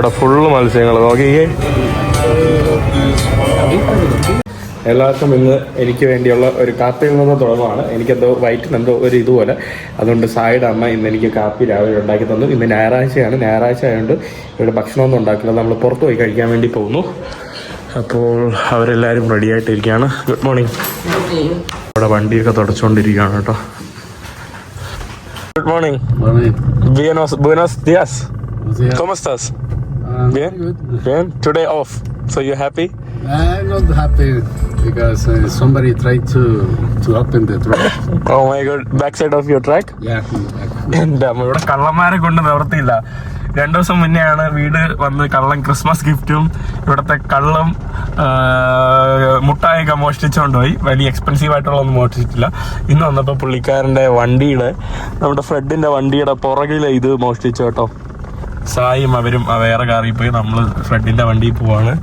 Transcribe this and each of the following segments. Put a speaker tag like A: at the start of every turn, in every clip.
A: അവിടെ ഫുള്ള് മത്സ്യങ്ങൾ നോക്കിയേ. എല്ലാവർക്കും ഇന്ന് എനിക്ക് വേണ്ടിയുള്ള ഒരു കാപ്പിയിൽ നിന്ന് തുടങ്ങുവാണ്. എനിക്കെന്തോ വയറ്റിനെന്തോ ഒരു ഇതുപോലെ, അതുകൊണ്ട് സായിയുടെ അമ്മ ഇന്ന് എനിക്ക് കാപ്പി രാവിലെ ഉണ്ടാക്കി തന്നു. ഇന്ന് ഞായറാഴ്ചയാണ്. ഞായറാഴ്ച ആയതുകൊണ്ട് ഇവിടെ ഭക്ഷണമൊന്നും ഉണ്ടാക്കില്ല, നമ്മൾ പുറത്ത് പോയി കഴിക്കാൻ വേണ്ടി പോകുന്നു. അപ്പോൾ അവരെല്ലാവരും റെഡി ആയിട്ടിരിക്കുകയാണ്. Good morning. ഇവിടെ വണ്ടിയൊക്കെ തുടച്ചുകൊണ്ടിരിക്കുകയാണ് കേട്ടോ. Good morning.
B: Morning.
A: Buenos días.
B: días.
A: ¿Cómo estás? Bien.
B: Good.
A: Bien. Today off. So you happy?
B: I'm not happy because somebody tried to open the truck.
A: Oh my god. Backside of your truck?
B: Yeah.
A: എൻ്റെ അമ്മ, ഇവിടെ കള്ളന്മാരെ കൊണ്ട് നിവർത്തിയില്ല. 2 ദിവസം മുന്നെയാണ് വീട് വന്ന് കള്ളൻ ക്രിസ്മസ് ഗിഫ്റ്റും ഇവിടുത്തെ കള്ളും മുട്ടായൊക്കെ മോഷ്ടിച്ചുകൊണ്ട് പോയി. വലിയ എക്സ്പെൻസീവ് ആയിട്ടുള്ള ഒന്നും മോഷ്ടിച്ചിട്ടില്ല. ഇന്ന് വന്നപ്പോൾ പുള്ളിക്കാരൻ്റെ വണ്ടിയുടെ, നമ്മുടെ ഫ്രെഡിൻ്റെ വണ്ടിയുടെ പുറകിൽ ഇത് മോഷ്ടിച്ചു കേട്ടോ. സായും അവരും വേറെ കാറിൽ പോയി, നമ്മൾ ഫ്രെഡിൻ്റെ വണ്ടിയിൽ പോവാണ്.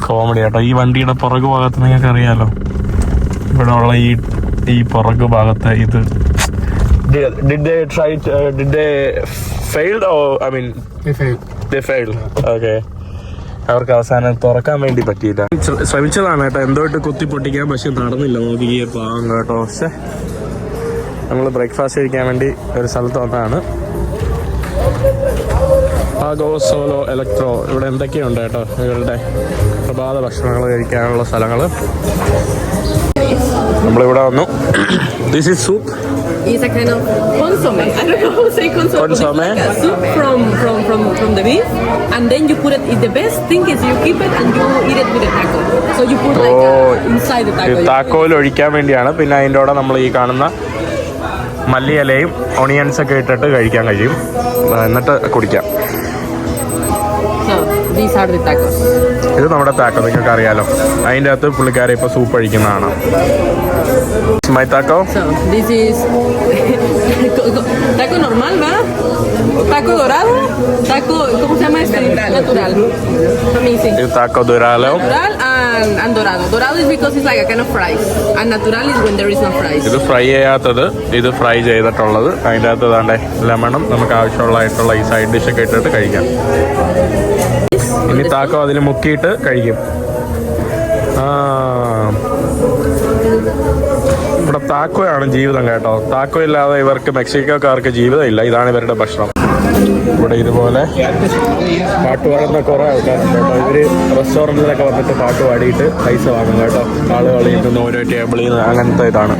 A: കോമഡി കേട്ടോ. ഈ വണ്ടിയുടെ പുറകു ഭാഗത്ത് നിങ്ങൾക്ക് അറിയാലോ, ഇവിടെ ഉള്ള ഈ പുറകു ഭാഗത്ത് ഇത് did they failed or I mean they failed. Okay. അവർക്ക് അവസാനം തുറക്കാൻ വേണ്ടി പറ്റിയില്ല. ശ്രമിച്ചതാണ് കേട്ടോ, എന്തോട്ട് കുത്തി പൊട്ടിക്കാൻ, പക്ഷെ നടന്നില്ല. നോക്കി പാവം കേട്ടോ. പക്ഷെ നമ്മൾ ബ്രേക്ക്ഫാസ്റ്റ് കഴിക്കാൻ വേണ്ടി ഒരു സ്ഥലത്ത് വന്നതാണ്. Pago solo electro. ഇവിടെ എന്തൊക്കെയുണ്ട് കേട്ടോ ഇവരുടെ പ്രഭാത ഭക്ഷണങ്ങൾ കഴിക്കാനുള്ള സ്ഥലങ്ങൾ. നമ്മളിവിടെ വന്നു. This is soup.
C: It's a kind of consomme. I don't know how to say consomme.
A: Consomme?
C: Like a soup from the beef, and then you put it. The best thing is you keep it and you eat it with a taco. So you put like inside the taco.
A: താക്കോയിൽ ഒഴിക്കാൻ വേണ്ടിയാണ്. പിന്നെ അതിൻ്റെ കൂടെ നമ്മൾ ഈ കാണുന്ന മല്ലിയിലയും onions ഒക്കെ ഇട്ടിട്ട് കഴിക്കാൻ കഴിയും, എന്നിട്ട് കുടിക്കാം.
C: So these are the tacos.
A: ഇത് നമ്മുടെ താക്കോ, നിങ്ങൾക്ക് അറിയാലോ. അതിൻ്റെ അകത്ത് പുള്ളിക്കാരെ ഇപ്പോൾ soup ഒഴിക്കുന്നതാണ്. My taco.
C: So this is taco normal, ¿va? Taco dorado, taco, ¿cómo se llama este? Natural. Amazing.
A: ഇത് താക്കോ ദുരാലോ.
C: Natural and dorado. Dorado is because it's like a kind of fries, and natural is when there is no fries.
A: ഇത് fry ചെയ്യാത്തത്, ഇത് fry ചെയ്തിട്ടുള്ളത്. അതിൻ്റെ അകത്ത് താണ്ടെ ലെമണും നമുക്ക് ആവശ്യമുള്ളതായിട്ടുള്ള ഈ side ഡിഷൊക്കെ ഇട്ടിട്ട് കഴിക്കാം. ഇനി താക്കോ അതിൽ മുക്കിയിട്ട് കഴിക്കും. ഇവിടെ താക്കോയാണ് ജീവിതം കേട്ടോ. താക്കോ ഇല്ലാതെ ഇവർക്ക്, മെക്സിക്കോക്കാർക്ക് ജീവിതമില്ല. ഇതാണ് ഇവരുടെ ഭക്ഷണം. ഇവിടെ ഇതുപോലെ പാട്ട് പാടുന്ന കുറേ ആൾക്കാരുണ്ട് കേട്ടോ. ഇവർ റെസ്റ്റോറൻറ്റിലൊക്കെ വന്നിട്ട് പാട്ട് പാടിയിട്ട് പൈസ വാങ്ങും കേട്ടോ. ആളുകൾ ഇരുന്ന് ഓരോ ടേബിളിൽ നിന്ന് അങ്ങനത്തെ ഇതാണ്.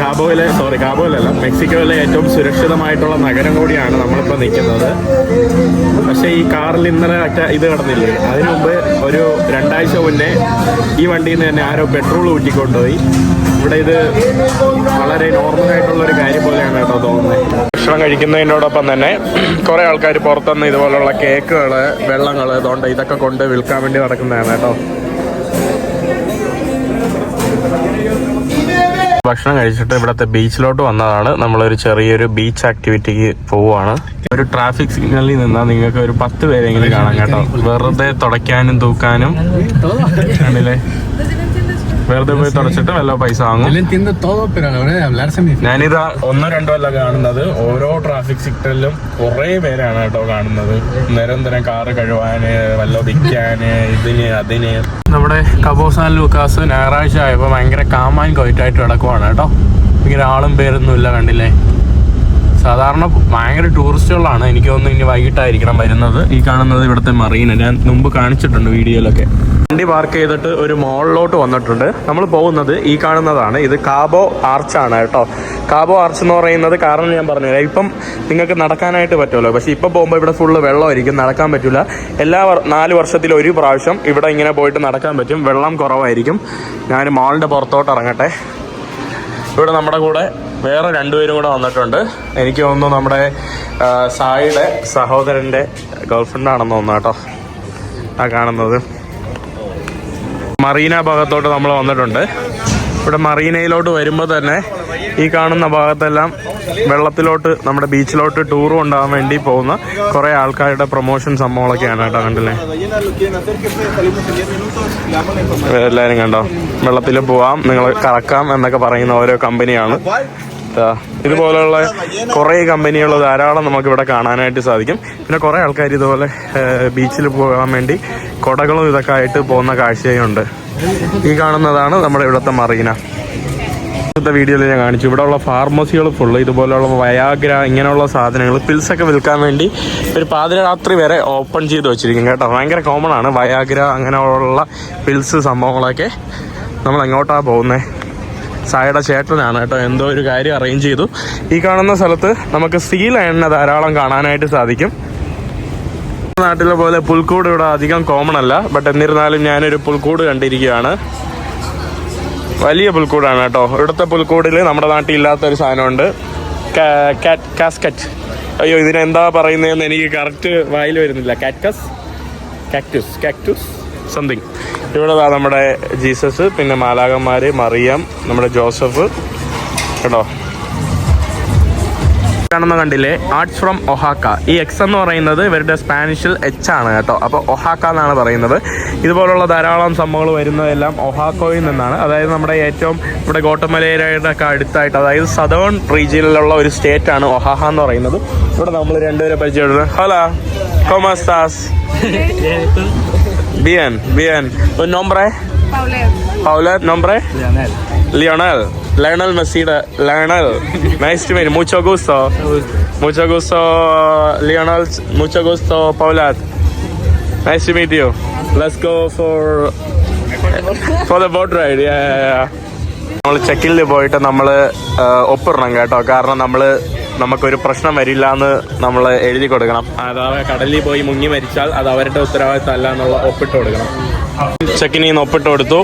A: കാബോയിലല്ല, മെക്സിക്കോയിലെ ഏറ്റവും സുരക്ഷിതമായിട്ടുള്ള നഗരം കൂടിയാണ് നമ്മളിപ്പോൾ നിൽക്കുന്നത്. പക്ഷേ ഈ കാറിൽ ഇന്നലെ ഇത് കിടന്നില്ലേ, അതിനു മുമ്പ് ഒരു 2 ആഴ്ച മുന്നേ ഈ വണ്ടിയിൽ നിന്ന് തന്നെ ആരോ പെട്രോൾ ഊറ്റിക്കൊണ്ടുപോയി. ഇവിടെ ഇത് വളരെ നോർമലായിട്ടുള്ളൊരു കാര്യം പോലെയാണ് കേട്ടോ തോന്നുന്നത്. ഭക്ഷണം കഴിക്കുന്നതിനോടൊപ്പം തന്നെ കുറേ ആൾക്കാർ പുറത്തുനിന്ന് ഇതുപോലുള്ള കേക്കുകൾ, വെള്ളങ്ങൾ, അതുകൊണ്ട് ഇതൊക്കെ കൊണ്ട് വിൽക്കാൻ വേണ്ടി നടക്കുന്നതാണ് കേട്ടോ. ഭക്ഷണം കഴിച്ചിട്ട് ഇവിടുത്തെ ബീച്ചിലോട്ട് വന്നതാണ്. നമ്മളൊരു ചെറിയൊരു ബീച്ച് ആക്ടിവിറ്റിക്ക് പോവുകയാണ്. ഒരു ട്രാഫിക് സിഗ്നലിൽ നിന്നാൽ നിങ്ങൾക്ക് ഒരു 10 പേരെങ്കിലും കാണാം കേട്ടോ. വെറുതെ തുടയ്ക്കാനും തൂക്കാനും കണ്ടില്ലേ, വെറുതെ പോയി തുടച്ചിട്ട് വല്ല പൈസ വാങ്ങും. ഞാനിത് 1-2 അല്ല കാണുന്നത്, ഓരോ ട്രാഫിക് സിഗ്നലിലും കുറേ പേരാണ് കേട്ടോ കാണുന്നത്. നിരന്തരം കാറ് കഴുകാന്, വല്ല വിൽക്കാന്, ഇതിന് അതിന്. നമ്മുടെ കബോ സാൻ ലൂക്കാസ് ഞായറാഴ്ച ആയപ്പോൾ ഭയങ്കര കാമാൻ കൊയറ്റായിട്ട് കിടക്കുവാണ് കേട്ടോ. ഭയങ്കര ആളും പേരൊന്നുമില്ല, കണ്ടില്ലേ. സാധാരണ ഭയങ്കര ടൂറിസ്റ്റുകളാണ്. എനിക്ക് തോന്നുന്നു ഇനി വൈകിട്ടായിരിക്കണം വരുന്നത്. ഈ കാണുന്നത് ഇവിടുത്തെ മറീന, ഞാൻ മുമ്പ് കാണിച്ചിട്ടുണ്ട് വീഡിയോയിലൊക്കെ. വണ്ടി പാർക്ക് ചെയ്തിട്ട് ഒരു മോളിലോട്ട് വന്നിട്ടുണ്ട്. നമ്മൾ പോകുന്നത് ഈ കാണുന്നതാണ്. ഇത് കാബോ ആർച്ചാണ് കേട്ടോ. കാബോ ആർച്ച് എന്ന് പറയുന്നത് കാരണം ഞാൻ പറഞ്ഞുതരാം. ഇപ്പം നിങ്ങൾക്ക് നടക്കാനായിട്ട് പറ്റുമല്ലോ, പക്ഷേ ഇപ്പം പോകുമ്പോൾ ഇവിടെ ഫുള്ള് വെള്ളമായിരിക്കും, നടക്കാൻ പറ്റില്ല. എല്ലാ 4 വർഷത്തിൽ ഒരു പ്രാവശ്യം ഇവിടെ ഇങ്ങനെ പോയിട്ട് നടക്കാൻ പറ്റും. വെള്ളം കുറവായിരിക്കും. ഞാൻ മോളിൻ്റെ പുറത്തോട്ട് ഇറങ്ങട്ടെ. ഇവിടെ നമ്മുടെ കൂടെ വേറെ 2 പേരും കൂടെ വന്നിട്ടുണ്ട്. എനിക്ക് തോന്നുന്നു നമ്മുടെ സായിയുടെ സഹോദരൻ്റെ ഗേൾഫ്രണ്ടാണെന്ന് തോന്നുന്നു കേട്ടോ ആ കാണുന്നത്. മറീന ഭാഗത്തോട്ട് നമ്മൾ വന്നിട്ടുണ്ട്. ഇവിടെ മറീനയിലോട്ട് വരുമ്പോൾ തന്നെ ഈ കാണുന്ന ഭാഗത്തെല്ലാം വെള്ളത്തിലോട്ട്, നമ്മുടെ ബീച്ചിലോട്ട് ടൂർ കൊണ്ടുപോകാൻ വേണ്ടി പോകുന്ന കുറേ ആൾക്കാരുടെ പ്രൊമോഷൻ സംഭവങ്ങളൊക്കെയാണ് കേട്ടോ. കണ്ടില്ലേ, എല്ലാവരും കണ്ടോ, വെള്ളത്തിൽ പോവാം, നിങ്ങൾ കറക്കാം എന്നൊക്കെ പറയുന്ന ഓരോ കമ്പനിയാണ്. ഇതുപോലുള്ള കുറേ കമ്പനികൾ ധാരാളം നമുക്ക് ഇവിടെ കാണാനായിട്ട് സാധിക്കും. പിന്നെ കുറേ ആൾക്കാർ ഇതുപോലെ ബീച്ചിൽ പോകാൻ വേണ്ടി കുടകളും ഇതൊക്കെ ആയിട്ട് പോകുന്ന കാഴ്ചയുണ്ട്. ഈ കാണുന്നതാണ് നമ്മുടെ ഇവിടുത്തെ മറീന. ഇന്നത്തെ വീഡിയോയിൽ ഞാൻ കാണിച്ചു ഇവിടെയുള്ള ഫാർമസികൾ ഫുള്ള് ഇതുപോലെയുള്ള വയാഗ്ര ഇങ്ങനെയുള്ള സാധനങ്ങൾ പിൽസൊക്കെ വിൽക്കാൻ വേണ്ടി ഒരു പാതിരാത്രി വരെ ഓപ്പൺ ചെയ്ത് വെച്ചിരിക്കും കേട്ടോ. ഭയങ്കര കോമൺ ആണ് വയാഗ്ര അങ്ങനെയുള്ള പിൽസ് സംഭവങ്ങളൊക്കെ. നമ്മൾ എങ്ങോട്ടാണ് പോകുന്നത്? സായിയുടെ ചേട്ടനാണ് കേട്ടോ എന്തോ ഒരു കാര്യം അറേഞ്ച് ചെയ്തു. ഈ കാണുന്ന സ്ഥലത്ത് നമുക്ക് സീ ലയണിനെ ധാരാളം കാണാനായിട്ട് സാധിക്കും. നാട്ടിലെ പോലെ പുൽക്കൂട് ഇവിടെ അധികം കോമൺ അല്ല. ബട്ട് എന്നിരുന്നാലും ഞാനൊരു പുൽക്കൂട് കണ്ടിരിക്കുകയാണ്. വലിയ പുൽക്കൂടാണ് കേട്ടോ. ഇവിടുത്തെ പുൽക്കൂടിൽ നമ്മുടെ നാട്ടിൽ ഇല്ലാത്തൊരു സാധനമുണ്ട്, കാസ്കറ്റ്. അയ്യോ ഇതിനെന്താ പറയുന്നതെന്ന് എനിക്ക് കറക്റ്റ് വായിൽ വരുന്നില്ല. Cactus something. ഇവിടെ നമ്മുടെ ജീസസ്, പിന്നെ മാലാകന്മാർ, മറിയം, നമ്മുടെ ജോസഫ് കേട്ടോ. കാണുന്ന കണ്ടില്ലേ, ആർട്സ് ഫ്രം ഒഹാക്ക. ഈ എക്സ് എന്ന് പറയുന്നത് ഇവരുടെ സ്പാനിഷിൽ എച്ച് ആണ് കേട്ടോ. അപ്പോൾ ഒഹാക്ക എന്നാണ് പറയുന്നത്. ഇതുപോലുള്ള ധാരാളം സംഭവങ്ങൾ വരുന്നതെല്ലാം ഒഹാക്കോയിൽ നിന്നാണ്. അതായത് നമ്മുടെ ഏറ്റവും ഇവിടെ ഗോട്ടമലയുടെ ഒക്കെ അടുത്തായിട്ട്, അതായത് സദേൺ റീജിയനിലുള്ള ഒരു സ്റ്റേറ്റ് ആണ് ഒഹാഹ എന്ന് പറയുന്നത്. ഇവിടെ നമ്മൾ രണ്ടുപേരെ പരിചയപ്പെടുന്നത്. Hello, ¿cómo estás? Bien. ¿Un nombre? Paulette. ¿Nombre? Lionel Messi. Nice to meet you. Mucho gusto, Lionel. Mucho gusto, Paulette. Nice to meet you. Let's go for the boat ride. Yeah. നമ്മൾ ചെക്കിൽ പോയിട്ട് നമ്മൾ ഒപ്പിടണം കേട്ടോ. കാരണം നമുക്കൊരു പ്രശ്നം വരില്ല എന്ന് നമ്മൾ എഴുതി കൊടുക്കണം. അതായത് കടലിൽ പോയി മുങ്ങി മരിച്ചാൽ അത് അവരുടെ ഉത്തരവാദിത്തം അല്ല എന്നുള്ള ഒപ്പിട്ട് കൊടുക്കണം. ചെക്കിന് നിന്ന് ഒപ്പിട്ട് കൊടുത്തു.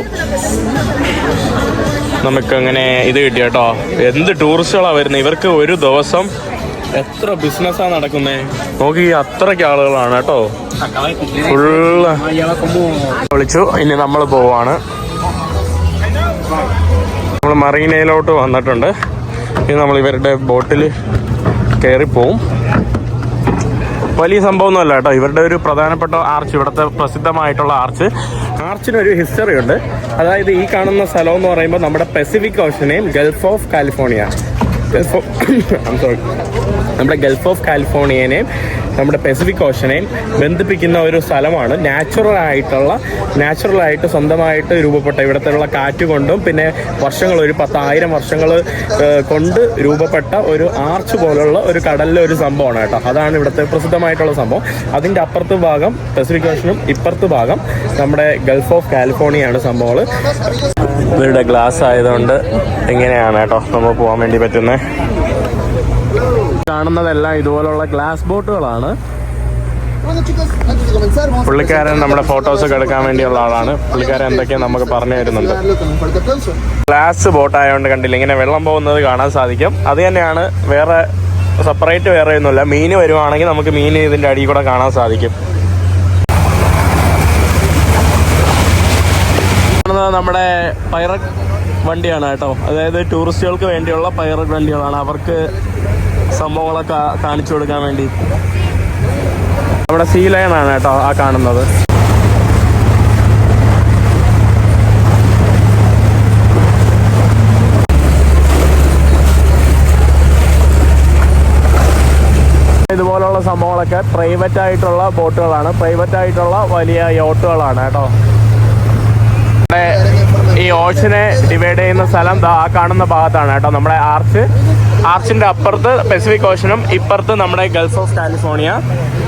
A: നമുക്കങ്ങനെ ഇത് കിട്ടി കേട്ടോ. എന്ത് ടൂറിസ്റ്റുകളാണ് വരുന്നത്. ഇവർക്ക് ഒരു ദിവസം എത്ര ബിസിനസ്സാണ് നടക്കുന്നത് നോക്കി. അത്രയ്ക്ക് ആളുകളാണ് കേട്ടോ. ഫുള്ള് വിളിച്ചു. ഇനി നമ്മൾ പോവാണ്. നമ്മൾ മറീനയിലോട്ട് വന്നിട്ടുണ്ട്. ഇനി നമ്മൾ ഇവരുടെ ബോട്ടിൽ കയറിപ്പോവും. വലിയ സംഭവമൊന്നുമല്ല കേട്ടോ. ഇവരുടെ ഒരു പ്രധാനപ്പെട്ട ആർച്ച്, ഇവിടുത്തെ പ്രസിദ്ധമായിട്ടുള്ള ആർച്ചിനൊരു ഹിസ്റ്ററി ഉണ്ട്. അതായത് ഈ കാണുന്ന സ്ഥലം എന്ന് പറയുമ്പോൾ നമ്മുടെ പസഫിക് ഓഷനെയും ഗൾഫ് ഓഫ് കാലിഫോർണിയനെയും നമ്മുടെ പസഫിക് ഓഷനെയും ബന്ധിപ്പിക്കുന്ന ഒരു സ്ഥലമാണ്. നാച്ചുറലായിട്ട് സ്വന്തമായിട്ട് രൂപപ്പെട്ട ഇവിടുത്തെ കാറ്റ് കൊണ്ടും പിന്നെ ഒരു 10,000 വർഷങ്ങൾ കൊണ്ട് രൂപപ്പെട്ട ഒരു ആർച്ച് പോലുള്ള ഒരു കടലിലെ ഒരു സംഭവമാണ് കേട്ടോ. അതാണ് ഇവിടുത്തെ പ്രസിദ്ധമായിട്ടുള്ള സംഭവം. അതിൻ്റെ അപ്പുറത്തെ ഭാഗം പസഫിക് ഓഷനും ഇപ്പുറത്തെ ഭാഗം നമ്മുടെ ഗൾഫ് ഓഫ് കാലിഫോർണിയയാണ് സംഭവങ്ങൾ. ഇവരുടെ ഗ്ലാസ് ആയതുകൊണ്ട് ഇങ്ങനെയാണ് കേട്ടോ നമ്മൾ പോകാൻ വേണ്ടി പറ്റുന്നത്. കാണുന്നതെല്ലാം ഇതുപോലുള്ള ഗ്ലാസ് ബോട്ടുകളാണ്. പുള്ളിക്കാരൻ നമ്മുടെ ഫോട്ടോസൊക്കെ എടുക്കാൻ വേണ്ടിയുള്ള ആളാണ്. പുള്ളിക്കാരൻ എന്തൊക്കെയാണ് നമുക്ക് പറഞ്ഞു തരുന്നുണ്ട്. ഗ്ലാസ് ബോട്ടായതുകൊണ്ട് കണ്ടില്ല, ഇങ്ങനെ വെള്ളം പോകുന്നത് കാണാൻ സാധിക്കും. അത് തന്നെയാണ്, വേറെ സെപ്പറേറ്റ് വേറെ ഒന്നുമില്ല. മീൻ വരുവാണെങ്കിൽ നമുക്ക് മീൻ ഇതിൻ്റെ അടിയിൽ കൂടെ കാണാൻ സാധിക്കും. നമ്മുടെ പൈററ്റ് വണ്ടിയാണ് കേട്ടോ. അതായത് ടൂറിസ്റ്റുകൾക്ക് വേണ്ടിയുള്ള പൈററ്റ് വണ്ടികളാണ്. അവർക്ക് സംഭവങ്ങളൊക്കെ കാണിച്ചു കൊടുക്കാൻ വേണ്ടി. നമ്മുടെ സീ ലയണാണ് കേട്ടോ ആ കാണുന്നത്. ഇതുപോലുള്ള സംഭവങ്ങളൊക്കെ പ്രൈവറ്റ് ആയിട്ടുള്ള ബോട്ടുകളാണ്, പ്രൈവറ്റ് ആയിട്ടുള്ള വലിയ യോട്ടുകളാണ് കേട്ടോ. ഈ ഓഷനെ ഡിവൈഡ് ചെയ്യുന്ന സ്ഥലം ആ കാണുന്ന ഭാഗത്താണ് കേട്ടോ. നമ്മുടെ ആർച്ചിന്റെ അപ്പുറത്ത് പസഫിക് ഓഷനും ഇപ്പുറത്ത് നമ്മുടെ ഗൾഫ് ഓഫ് കാലിഫോർണിയ.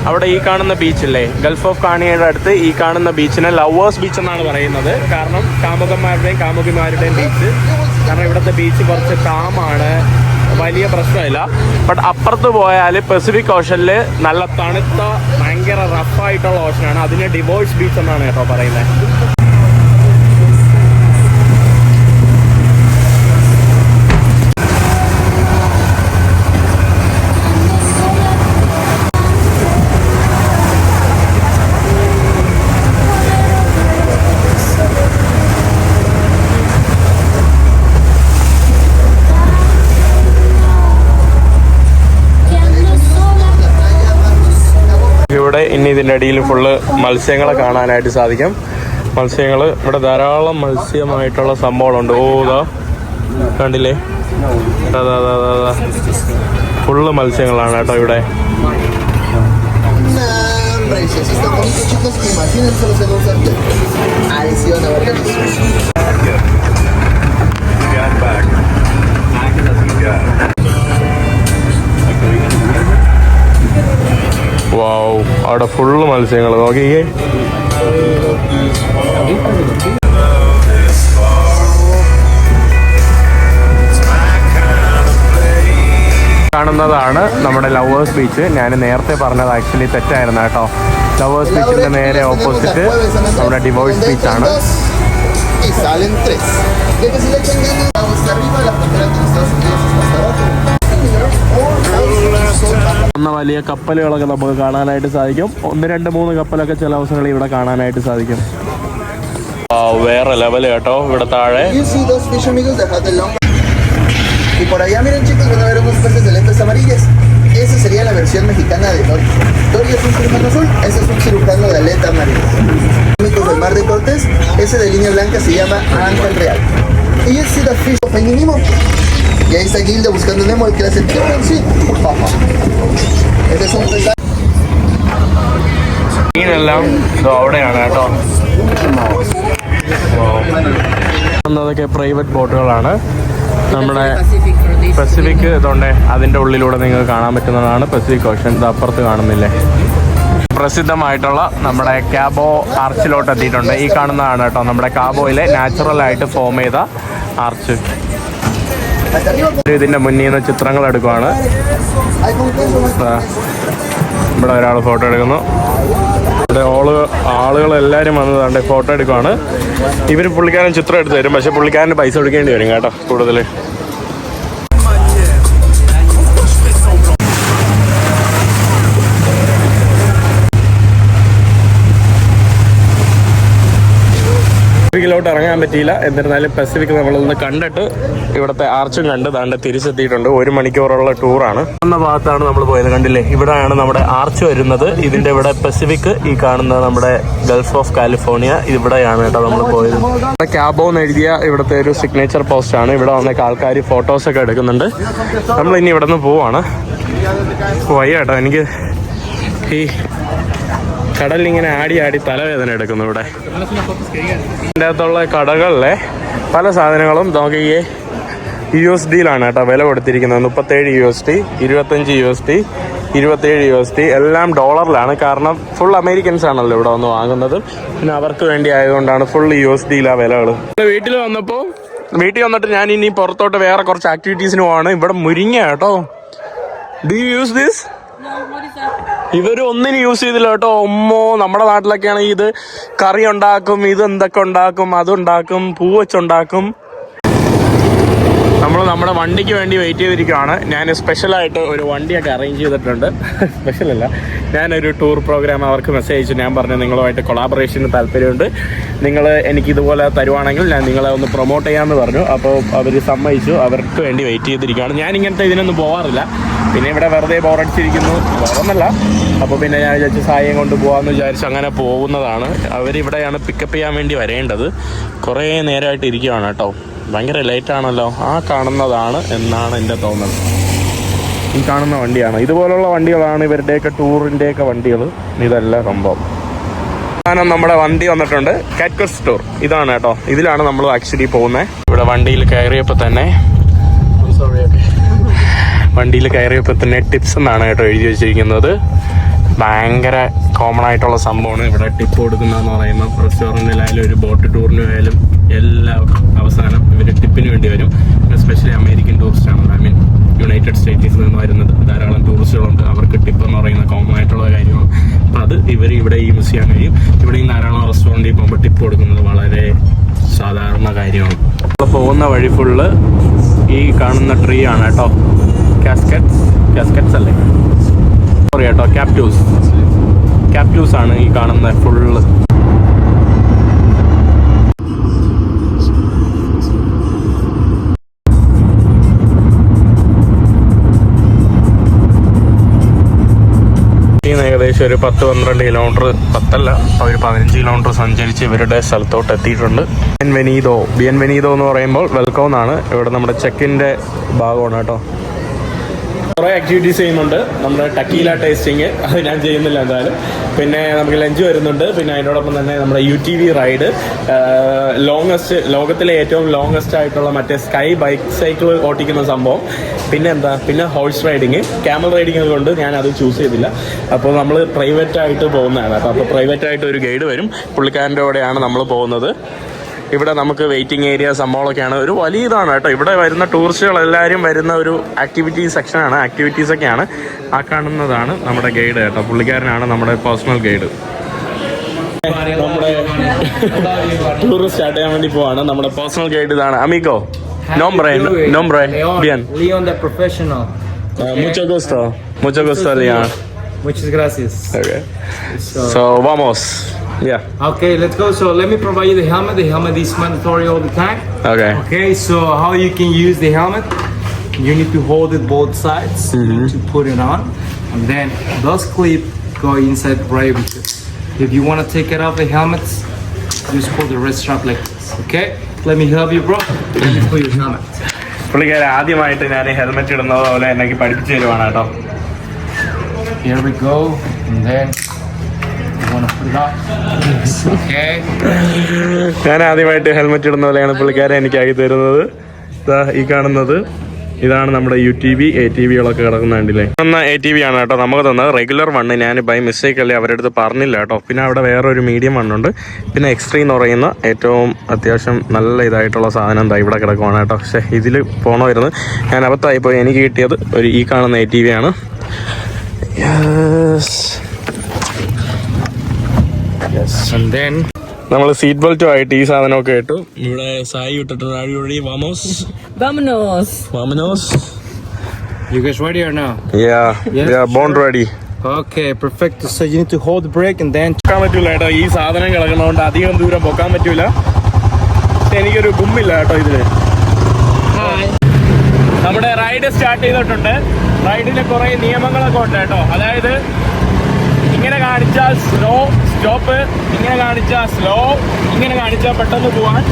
A: അവിടെ ഈ കാണുന്ന ബീച്ചില്ലേ, ഗൾഫ് ഓഫ് കാണിയുടെ അടുത്ത് ഈ കാണുന്ന ബീച്ചിനെ ലവേഴ്സ് ബീച്ച് എന്നാണ് പറയുന്നത്. കാരണം കാമുകന്മാരുടെയും കാമുകിമാരുടെയും ബീച്ച്. കാരണം ഇവിടുത്തെ ബീച്ച് കുറച്ച് കാമാണ്, വലിയ പ്രശ്നമില്ല. ബട്ട് അപ്പുറത്ത് പോയാൽ പസഫിക് ഓഷനിൽ നല്ല തണുത്ത ഭയങ്കര റഫായിട്ടുള്ള ഓഷനാണ്. അതിന് ഡിവോഴ്സ് ബീച്ച് എന്നാണ് കേട്ടോ പറയുന്നത്. ഇവിടെ ഇനി ഇതിൻ്റെ അടിയിൽ ഫുള്ള് മത്സ്യങ്ങളെ കാണാനായിട്ട് സാധിക്കും. മത്സ്യങ്ങൾ ഇവിടെ ധാരാളം മത്സ്യമായിട്ടുള്ള സംഭവങ്ങളുണ്ട്. ഓ ഇതാ കണ്ടില്ലേ, ഫുള്ള് മത്സ്യങ്ങളാണ് കേട്ടോ ഇവിടെ.
D: Si están bonitos, chicos, imagínense los en un sartén. Ahí sí van a ver delicioso.
A: വാവ്, അവിടെ ഫുള്ള് മത്സ്യങ്ങൾ നോക്കിയേ. കാണുന്നതാണ് നമ്മുടെ ലവേഴ്സ് ബീച്ച്. ഞാൻ നേരത്തെ പറഞ്ഞത് ആക്ച്വലി തെറ്റായിരുന്നു കേട്ടോ. ലവേഴ്സ് ബീച്ചിന്റെ നേരെ ഓപ്പോസിറ്റ് നമ്മുടെ ഡിവോഴ്സ് ബീച്ചാണ്.
D: Y salen 3. De que si le echan ganas hasta arriba, la frontera entre Estados Unidos está hasta abajo.
A: വലിയ കപ്പലുകളൊക്കെ നമുക്ക് കാണാനായിട്ട് സാധിക്കും. 1, 2, 3 കപ്പലൊക്കെ ചില അവസരങ്ങളിൽ ഇവിടെ കാണാനായിട്ട് സാധിക്കും. വേറെ ലെവൽ കേട്ടോ ഇവിടെ താഴെ.
D: You see those fish amigos that have the long. Y por allá miren chicos, van a ver unos peces de lentes amarillas. Esa sería la versión mexicana de Dory. Dory es un cirujano azul, ese es un cirujano de aleta amarilla. Amigos del Mar de Cortés, ese de línea blanca se llama Ángel Real. Y you see the fish of Finding Nemo. Y ahí está Gilda buscando Nemo, el que hace el tiburón, sí. Ese es un pez.
A: മീനെല്ലാം അവിടെയാണ് കേട്ടോ. അതൊക്കെ private ബോട്ടുകളാണ്. നമ്മുടെ Pacific ഇതുകൊണ്ട് അതിൻ്റെ ഉള്ളിലൂടെ നിങ്ങൾക്ക് കാണാൻ പറ്റുന്നതാണ് പസഫിക് ഓഷൻ. ഇത് അപ്പുറത്ത് കാണുന്നില്ലേ. പ്രസിദ്ധമായിട്ടുള്ള നമ്മുടെ കാബോ ആർച്ചിലോട്ട് എത്തിയിട്ടുണ്ട്. ഈ കാണുന്നതാണ് കേട്ടോ നമ്മുടെ കാബോയിലെ നാച്ചുറലായിട്ട് ഫോം ചെയ്ത ആർച്ച്. ഇതിൻ്റെ മുന്നിൽ നിന്ന് ചിത്രങ്ങൾ എടുക്കുവാണ്. ഇവിടെ ഒരാൾ ഫോട്ടോ എടുക്കുന്നു. ഇവിടെ ആളുകളെല്ലാവരും വന്നതാണ്ട് ഫോട്ടോ എടുക്കുവാണ്. ഇവർ പുള്ളിക്കാരൻ ചിത്രം എടുത്ത് തരും, പക്ഷെ പുള്ളിക്കാരന് പൈസ കൊടുക്കേണ്ടി വരും കേട്ടോ കൂടുതൽ. പസഫിക്കിലോട്ട് ഇറങ്ങാൻ പറ്റിയില്ല. എന്നിരുന്നാലും പസഫിക് നമ്മളൊന്ന് കണ്ടിട്ട് ഇവിടുത്തെ ആർച്ചും കണ്ട് താണ്ട് തിരിച്ചെത്തിയിട്ടുണ്ട്. 1 മണിക്കൂറുള്ള ടൂറാണ്. എന്ന ഭാഗത്താണ് നമ്മൾ പോയത്. കണ്ടില്ലേ, ഇവിടെയാണ് നമ്മുടെ ആർച്ച് വരുന്നത്. ഇതിന്റെ ഇവിടെ പസഫിക്, ഈ കാണുന്ന നമ്മുടെ ഗൾഫ് ഓഫ് കാലിഫോർണിയ, ഇവിടെയാണ് കേട്ടോ നമ്മൾ പോയത്. ക്യാബോ എന്ന് എഴുതിയ ഇവിടുത്തെ ഒരു സിഗ്നേച്ചർ പോസ്റ്റ് ആണ്. ഇവിടെ വന്നേക്ക് ആൾക്കാർ ഫോട്ടോസൊക്കെ എടുക്കുന്നുണ്ട്. നമ്മൾ ഇനി ഇവിടെ നിന്ന് പോവാണ്. വയ്യ കേട്ടോ, എനിക്ക് ഈ കടലിങ്ങനെ ആടി ആടി തലവേദന എടുക്കുന്നു. ഇവിടെ ഇതിൻ്റെ അകത്തുള്ള കടകളിലെ പല സാധനങ്ങളും നോക്കിയേ USD-ലാണ് കേട്ടോ വില കൊടുത്തിരിക്കുന്നത്. 37 USD, 25 USD, 27 USD, എല്ലാം ഡോളറിലാണ്. കാരണം ഫുൾ അമേരിക്കൻസ് ആണല്ലോ ഇവിടെ വന്ന് വാങ്ങുന്നത്. പിന്നെ അവർക്ക് വേണ്ടി ആയതുകൊണ്ടാണ് ഫുൾ USD-ലാണ് വിലകൾ. വീട്ടിൽ വന്നിട്ട് ഞാൻ ഇനി പുറത്തോട്ട് വേറെ കുറച്ച് ആക്ടിവിറ്റീസിന് പോവാണ്. ഇവിടെ മുരിങ്ങ കേട്ടോ. Do you use this? ഇവര് ഒന്നിനും യൂസ് ചെയ്തില്ല കേട്ടോ. നമ്മുടെ നാട്ടിലൊക്കെ ആണെങ്കിൽ ഇത് കറി ഉണ്ടാക്കും, ഇത് എന്തൊക്കെ ഉണ്ടാക്കും, അതുണ്ടാക്കും, പൂ വെച്ചുണ്ടാക്കും. നമ്മൾ നമ്മുടെ വണ്ടിക്ക് വേണ്ടി വെയിറ്റ് ചെയ്തിരിക്കുകയാണ്. ഞാൻ സ്പെഷ്യലായിട്ട് ഒരു വണ്ടിയൊക്കെ അറേഞ്ച് ചെയ്തിട്ടുണ്ട്. സ്പെഷ്യലല്ല, ഞാനൊരു ടൂർ പ്രോഗ്രാം അവർക്ക് മെസ്സേജ് അയച്ചു. ഞാൻ പറഞ്ഞു നിങ്ങളുമായിട്ട് കൊളാബറേഷന് താല്പര്യമുണ്ട്, നിങ്ങൾ എനിക്ക് ഇതുപോലെ തരുവാണെങ്കിൽ ഞാൻ നിങ്ങളെ ഒന്ന് പ്രൊമോട്ട് ചെയ്യാമെന്ന് പറഞ്ഞു. അപ്പോൾ അവർ സമ്മതിച്ചു. അവർക്ക് വേണ്ടി വെയിറ്റ് ചെയ്തിരിക്കുകയാണ്. ഞാൻ ഇങ്ങനത്തെ ഇതിനൊന്നും പോകാറില്ല. പിന്നെ ഇവിടെ വെറുതെ ബോറടിച്ചിരിക്കുന്നു, വേറൊന്നല്ല. അപ്പോൾ പിന്നെ ഞാൻ വിചാരിച്ചു സായം കൊണ്ട് പോകാമെന്ന് വിചാരിച്ചു അങ്ങനെ പോകുന്നതാണ്. അവരിവിടെയാണ് പിക്കപ്പ് ചെയ്യാൻ വേണ്ടി വരേണ്ടത്. കുറേ നേരമായിട്ട് ഇരിക്കുകയാണ് കേട്ടോ. ഭയങ്കര ലേറ്റാണല്ലോ. ആ കാണുന്നതാണ് എന്നാണ് എൻ്റെ തോന്നൽ. ഈ കാണുന്ന വണ്ടിയാണ്. ഇതുപോലുള്ള വണ്ടികളാണ് ഇവരുടെയൊക്കെ ടൂറിൻ്റെയൊക്കെ വണ്ടികൾ. ഇതല്ല സംഭവം. നമ്മുടെ വണ്ടി വന്നിട്ടുണ്ട്, കാറ്റ്കസ് ടൂർ. ഇതാണ് കേട്ടോ. ഇതിലാണ് നമ്മൾ ആക്ച്വലി പോകുന്നത്. ഇവിടെ വണ്ടിയിൽ കയറിയപ്പോൾ തന്നെ ടിപ്സ് എന്നാണ് കേട്ടോ എഴുതി വെച്ചിരിക്കുന്നത്. ഭയങ്കര കോമൺ ആയിട്ടുള്ള സംഭവമാണ് ഇവിടെ ടിപ്പ് കൊടുക്കുന്നതെന്ന് പറയുമ്പോൾ. റെസ്റ്റോറൻറ്റിലായാലും ഒരു ബോട്ട് ടൂറിനായാലും എല്ലാം അവസാനം ഇവർ ടിപ്പിന് വേണ്ടി വരും. എസ്പെഷ്യലി അമേരിക്കൻ ടൂറിസ്റ്റാണ്, യുണൈറ്റഡ് സ്റ്റേറ്റ്സിൽ നിന്ന് വരുന്നത് ധാരാളം ടൂറിസ്റ്റുകളുണ്ട്. അവർക്ക് ടിപ്പ് എന്ന് പറയുന്ന കോമൺ ആയിട്ടുള്ള കാര്യമാണ്. അപ്പോൾ അത് ഇവർ ഇവിടെ യൂസ് ചെയ്യാൻ കഴിയും. ഇവിടെ ഈ ധാരാളം റെസ്റ്റോറൻറ്റിൽ പോകുമ്പോൾ ടിപ്പ് കൊടുക്കുന്നത് വളരെ സാധാരണ കാര്യമാണ്. നമ്മൾ പോകുന്ന വഴി ഫുള്ള് ഈ കാണുന്ന ട്രീ ആണ് കേട്ടോ. കാസ്കറ്റ്സ് അല്ലേ, സോറി കേട്ടോ, ക്യാപ്റ്റൂസ് ആണ് ഈ കാണുന്ന ഫുള്ള്. ഇന്ന് ഏകദേശം ഒരു 10-12 കിലോമീറ്റർ, 10 ഒരു 15 കിലോമീറ്റർ സഞ്ചരിച്ച് ഇവരുടെ സ്ഥലത്തോട്ട് എത്തിയിട്ടുണ്ട്. ബിയൻവെനീദോ എന്ന് പറയുമ്പോൾ വെൽക്കം എന്നാണ്. ഇവിടെ നമ്മുടെ ചെക്കിൻ്റെ ഭാഗമാണ് കേട്ടോ. കുറേ ആക്ടിവിറ്റീസ് ചെയ്യുന്നുണ്ട്. നമ്മുടെ ടക്കീല ടേസ്റ്റിങ് അത് ഞാൻ ചെയ്യുന്നില്ല എന്തായാലും. പിന്നെ നമുക്ക് ലഞ്ച് വരുന്നുണ്ട്. പിന്നെ അതിനോടൊപ്പം തന്നെ നമ്മുടെ UTV റൈഡ്, ലോകത്തിലെ ഏറ്റവും ലോങ്ങസ്റ്റ് ആയിട്ടുള്ള മറ്റേ സ്കൈ ബൈക്ക് സൈക്കിൾ ഓട്ടിക്കുന്ന സംഭവം. പിന്നെ ഹോഴ്സ് റൈഡിങ്, ക്യാമൽ റൈഡിങ് കൊണ്ട് ഞാൻ അത് ചൂസ് ചെയ്തില്ല. അപ്പോൾ നമ്മൾ പ്രൈവറ്റ് ആയിട്ട് പോകുന്നതാണ് കേട്ടോ. അപ്പോൾ പ്രൈവറ്റ് ആയിട്ട് ഒരു ഗൈഡ് വരും, പുള്ളിക്കാരൻ്റെ കൂടെയാണ് നമ്മൾ പോകുന്നത്. ഇവിടെ നമുക്ക് വെയിറ്റിംഗ് ഏരിയ സംഭവങ്ങളൊക്കെയാണ്. ഒരു വലിയ ഇതാണ് കേട്ടോ. ഇവിടെ വരുന്ന ടൂറിസ്റ്റുകൾ എല്ലാവരും വരുന്ന ഒരു ആക്ടിവിറ്റി സെക്ഷനാണ്. ആക്ടിവിറ്റീസൊക്കെയാണ്. ആ കാണുന്നതാണ് നമ്മുടെ ഗൈഡ് കേട്ടോ. പുള്ളിക്കാരനാണ് നമ്മുടെ പേഴ്സണൽ ഗൈഡ്. നമ്മുടെ ടൂർ സ്റ്റാർട്ട് ചെയ്യാൻ വേണ്ടി പോവാണ്. നമ്മുടെ പേഴ്സണൽ ഗൈഡ് ഇതാണ്. Amigo, nombre, bien.
E: Leon, the professional.
A: Mucho gusto, Leon.
E: Muchas gracias.
A: Okay. So vamos. Yeah.
E: Okay, let's go. So let me provide you the helmet. The helmet is mandatory all the time.
A: Okay.
E: Okay, so how you can use the helmet? You need to hold it both sides. You need to put it on, and then those clips go inside right with it. If you want to take it off the helmets, just pull the wrist strap like this. Okay. Let me help you, bro. Let me put your helmet.
A: പുള്ളിക്കാരൻ ആദ്യമായിട്ട് ഞാൻ helmet ഇടുന്നത് പോലെ എനിക്ക് പഠിപ്പിച്ചു തരുവാണ് കേട്ടോ.
E: Here we go, and then you want to put it on. Okay.
A: ഞാൻ ആദ്യമായിട്ട് ഹെൽമെറ്റ് ഇടുന്ന പോലെയാണ് പുള്ളിക്കാരൻ എനിക്കാക്കി തരുന്നത്. ഈ കാണുന്നത് ഇതാണ് നമ്മുടെ UTV ATVകളൊക്കെ കിടക്കുന്ന കണ്ടില്ലേ. ATV ആണ് കേട്ടോ നമുക്ക് തന്നത്. റെഗുലർ വണ്ണ് ഞാൻ ബൈ മിസ്റ്റേക്ക് അല്ലേ അവരുടെ അടുത്ത് പറഞ്ഞില്ല കേട്ടോ. പിന്നെ അവിടെ വേറൊരു മീഡിയം വണ്ണുണ്ട്. പിന്നെ എക്സ്ട്രീം എന്ന് പറയുന്ന ഏറ്റവും അത്യാവശ്യം നല്ല ഇതായിട്ടുള്ള സാധനം എന്താ ഇവിടെ കിടക്കുവാണ് കേട്ടോ. പക്ഷേ ഇതിൽ പോകണമായിരുന്നു, ഞാൻ അബദ്ധമായിപ്പോയി. എനിക്ക് കിട്ടിയത് ഈ കാണുന്ന ATV ആണ്.
E: And then
A: നമ്മൾ സീറ്റ് ബെൽറ്റും ആയിട്ട് ഈ സാധനമൊക്കെ ഇട്ടു. ഇവിടെ സായി ഇട്ടിട്ട് വാമനോസ്.
E: you guys ready or no?
A: Yeah, born ready.
E: Okay, perfect. So you need to hold the brake and then
A: പൊക്കാൻ പറ്റൂല കേട്ടോ. ഈ സാധനം കിടക്കുന്നതുകൊണ്ട് അധികം ദൂരം പൊക്കാൻ പറ്റൂല. എനിക്കൊരു ഗുമ്മില്ല കേട്ടോ ഇതിന്. നമ്മുടെ റൈഡ് സ്റ്റാർട്ട് ചെയ്തിട്ടുണ്ട്. റൈഡിന് കുറേ നിയമങ്ങളൊക്കെ ഉണ്ട് കേട്ടോ. അതായത് ഇങ്ങനെ കാണിച്ചാൽ സ്ലോ സ്റ്റോപ്പ്, ഇങ്ങനെ കാണിച്ചാൽ സ്ലോ, ഇങ്ങനെ കാണിച്ചാൽ പെട്ടെന്ന് പോവാൻ.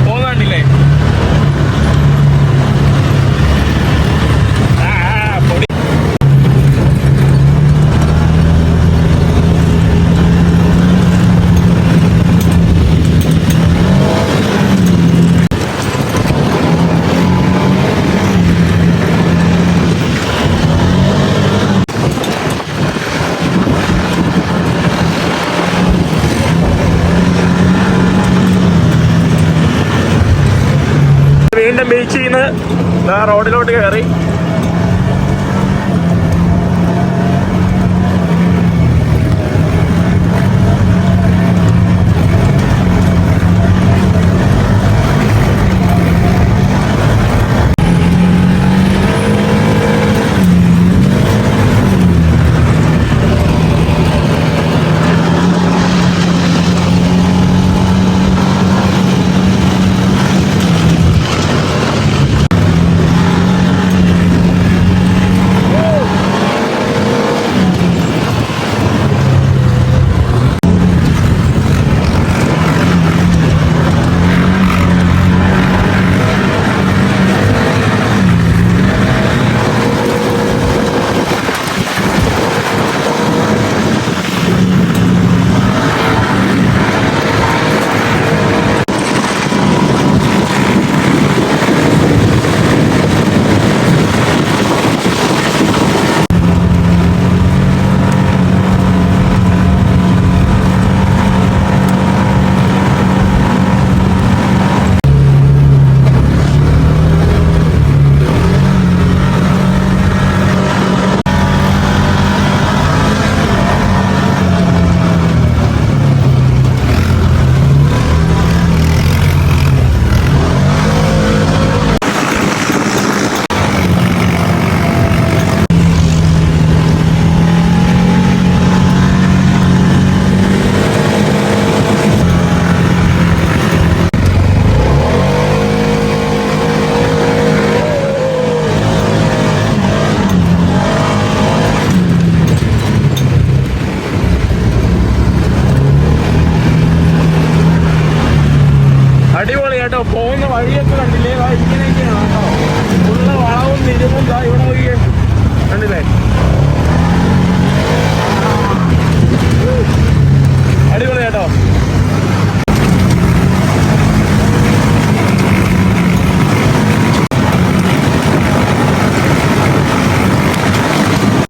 A: പോകുന്നുണ്ടില്ലേ? വീണ്ടും ബീച്ചിൽ നിന്ന് റോഡിലോട്ട് കയറി.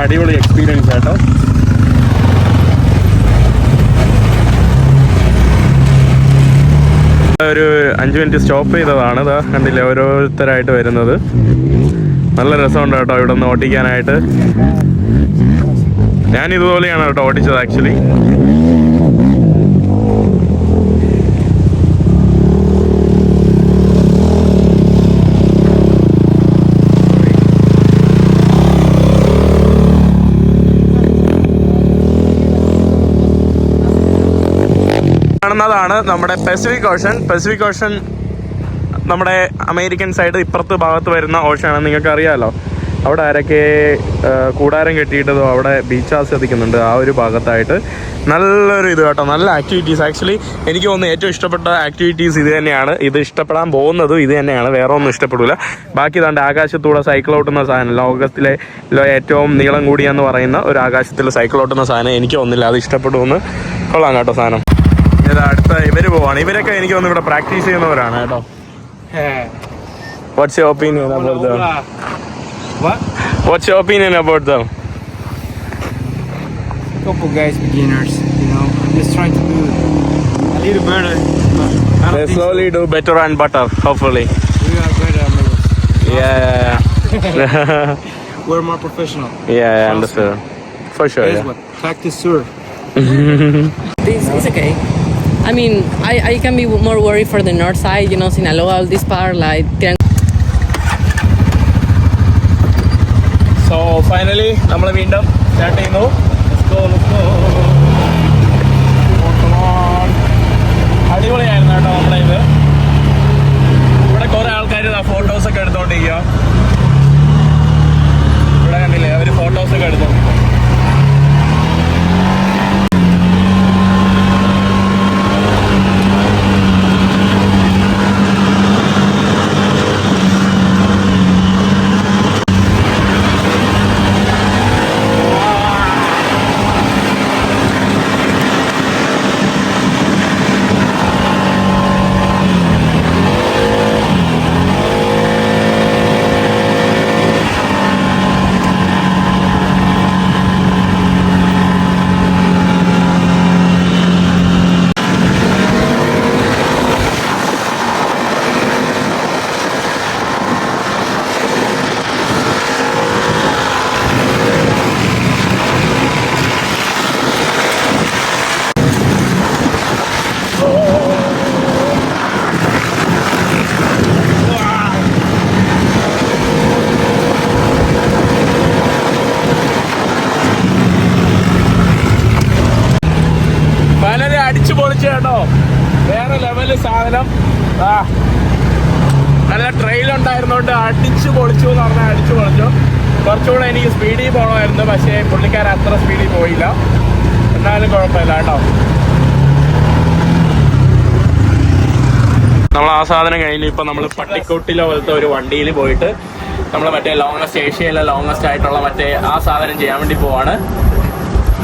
A: അടിപൊളി എക്സ്പീരിയൻസ് ആട്ടോ. ഒരു 5 മിനിറ്റ് സ്റ്റോപ്പ് ചെയ്തതാണ്. ഇതാ കണ്ടില്ലേ ഓരോരുത്തരായിട്ട് വരുന്നത്. നല്ല രസമുണ്ട് കേട്ടോ ഇവിടെ നിന്ന് ഓടിക്കാനായിട്ട്. ഞാൻ ഇതുപോലെയാണ് കേട്ടോ ഓടിച്ചത് ആക്ച്വലി. കാണുന്നതാണ് നമ്മുടെ പസഫിക് ഓഷൻ. നമ്മുടെ അമേരിക്കൻ സൈഡ് ഇപ്പുറത്ത് ഭാഗത്ത് വരുന്ന ഓഷനാണ്. നിങ്ങൾക്ക് അറിയാമല്ലോ, അവിടെ ആരൊക്കെ കൂടാരം കെട്ടിയിട്ടതോ അവിടെ ബീച്ച് ആസ്വദിക്കുന്നുണ്ട്. ആ ഒരു ഭാഗത്തായിട്ട് നല്ലൊരു ഇത് കേട്ടോ, നല്ല ആക്ടിവിറ്റീസ്. ആക്ച്വലി എനിക്ക് തോന്നുന്നു ഏറ്റവും ഇഷ്ടപ്പെട്ട ആക്ടിവിറ്റീസ് ഇത് തന്നെയാണ്. ഇത് ഇഷ്ടപ്പെടാൻ പോകുന്നതും ഇത് തന്നെയാണ്, വേറെ ഒന്നും ഇഷ്ടപ്പെടില്ല. ബാക്കി ഇതാണ്ട് ആകാശത്തൂടെ സൈക്കിൾ ഓട്ടുന്ന സാധനം, ലോകത്തിലെ ഏറ്റവും നീളം കൂടിയെന്ന് പറയുന്ന ഒരു ആകാശത്തിൽ സൈക്കിൾ ഓട്ടുന്ന സാധനം എനിക്ക് തോന്നുന്നില്ല അത് ഇഷ്ടപ്പെടുമെന്ന്. കൊള്ളാം കേട്ടോ സാധനം. അടുത്ത ഇവര് പോവാണ്. ഇവരൊക്കെ എനിക്ക് തോന്നുന്നു ഇവിടെ പ്രാക്ടീസ് ചെയ്യുന്നവരാണ് കേട്ടോ. What's your opinion about them?
E: What?
A: What's your opinion about them?
E: Couple guys, beginners, you know, just trying to do a little better. But I
A: They
E: don't think
A: slowly do better and better, hopefully.
E: we are better, amigos.
A: Yeah.
E: We're more professional.
A: Yeah, I understand. For sure.
E: Guess
A: Yeah.
E: what? Practice sure.
C: This is okay. I mean, I can be more worried for the north side, you know, Sinaloa, all this part, like
A: So finally നമ്മൾ വീണ്ടും start ചെയ്യുന്നു. Let's go. Come on. അടിപൊളിയായിരുന്നു കേട്ടോ നമ്മളെ ഇത്. ഇവിടെ കുറെ ആൾക്കാർ ഫോട്ടോസ് ഒക്കെ എടുത്തോണ്ടിരിക്കുക. ഇവിടെ കണ്ടില്ലേ അവര് ഫോട്ടോസ് ഒക്കെ എടുത്തോണ്ടിരിക്കുക. അടിച്ചു പൊളിച്ചു കേട്ടോ, വേറെ ലെവല് സാധനം. നല്ല ട്രെയിൽ ഉണ്ടായിരുന്നോണ്ട് അടിച്ചു പൊളിച്ചു എന്ന് പറഞ്ഞാൽ അടിച്ചു പൊളിച്ചു. കുറച്ചുകൂടെ എനിക്ക് സ്പീഡിൽ പോകണമായിരുന്നു, പക്ഷേ പുള്ളിക്കാരൻ അത്ര സ്പീഡിൽ പോയില്ല. എന്നാലും കുഴപ്പമില്ല കേട്ടോ. നമ്മൾ ആ സാധനം കഴിഞ്ഞ് ഇപ്പം നമ്മൾ പട്ടിക്കുട്ടിലെ പോലത്തെ ഒരു വണ്ടിയിൽ പോയിട്ട് നമ്മൾ മറ്റേ ലോങ്ങസ്റ്റ്, ഏഷ്യയിലെ ലോങ്ങസ്റ്റ് ആയിട്ടുള്ള മറ്റേ ആ സാധനം ചെയ്യാൻ വേണ്ടി പോവാണ്.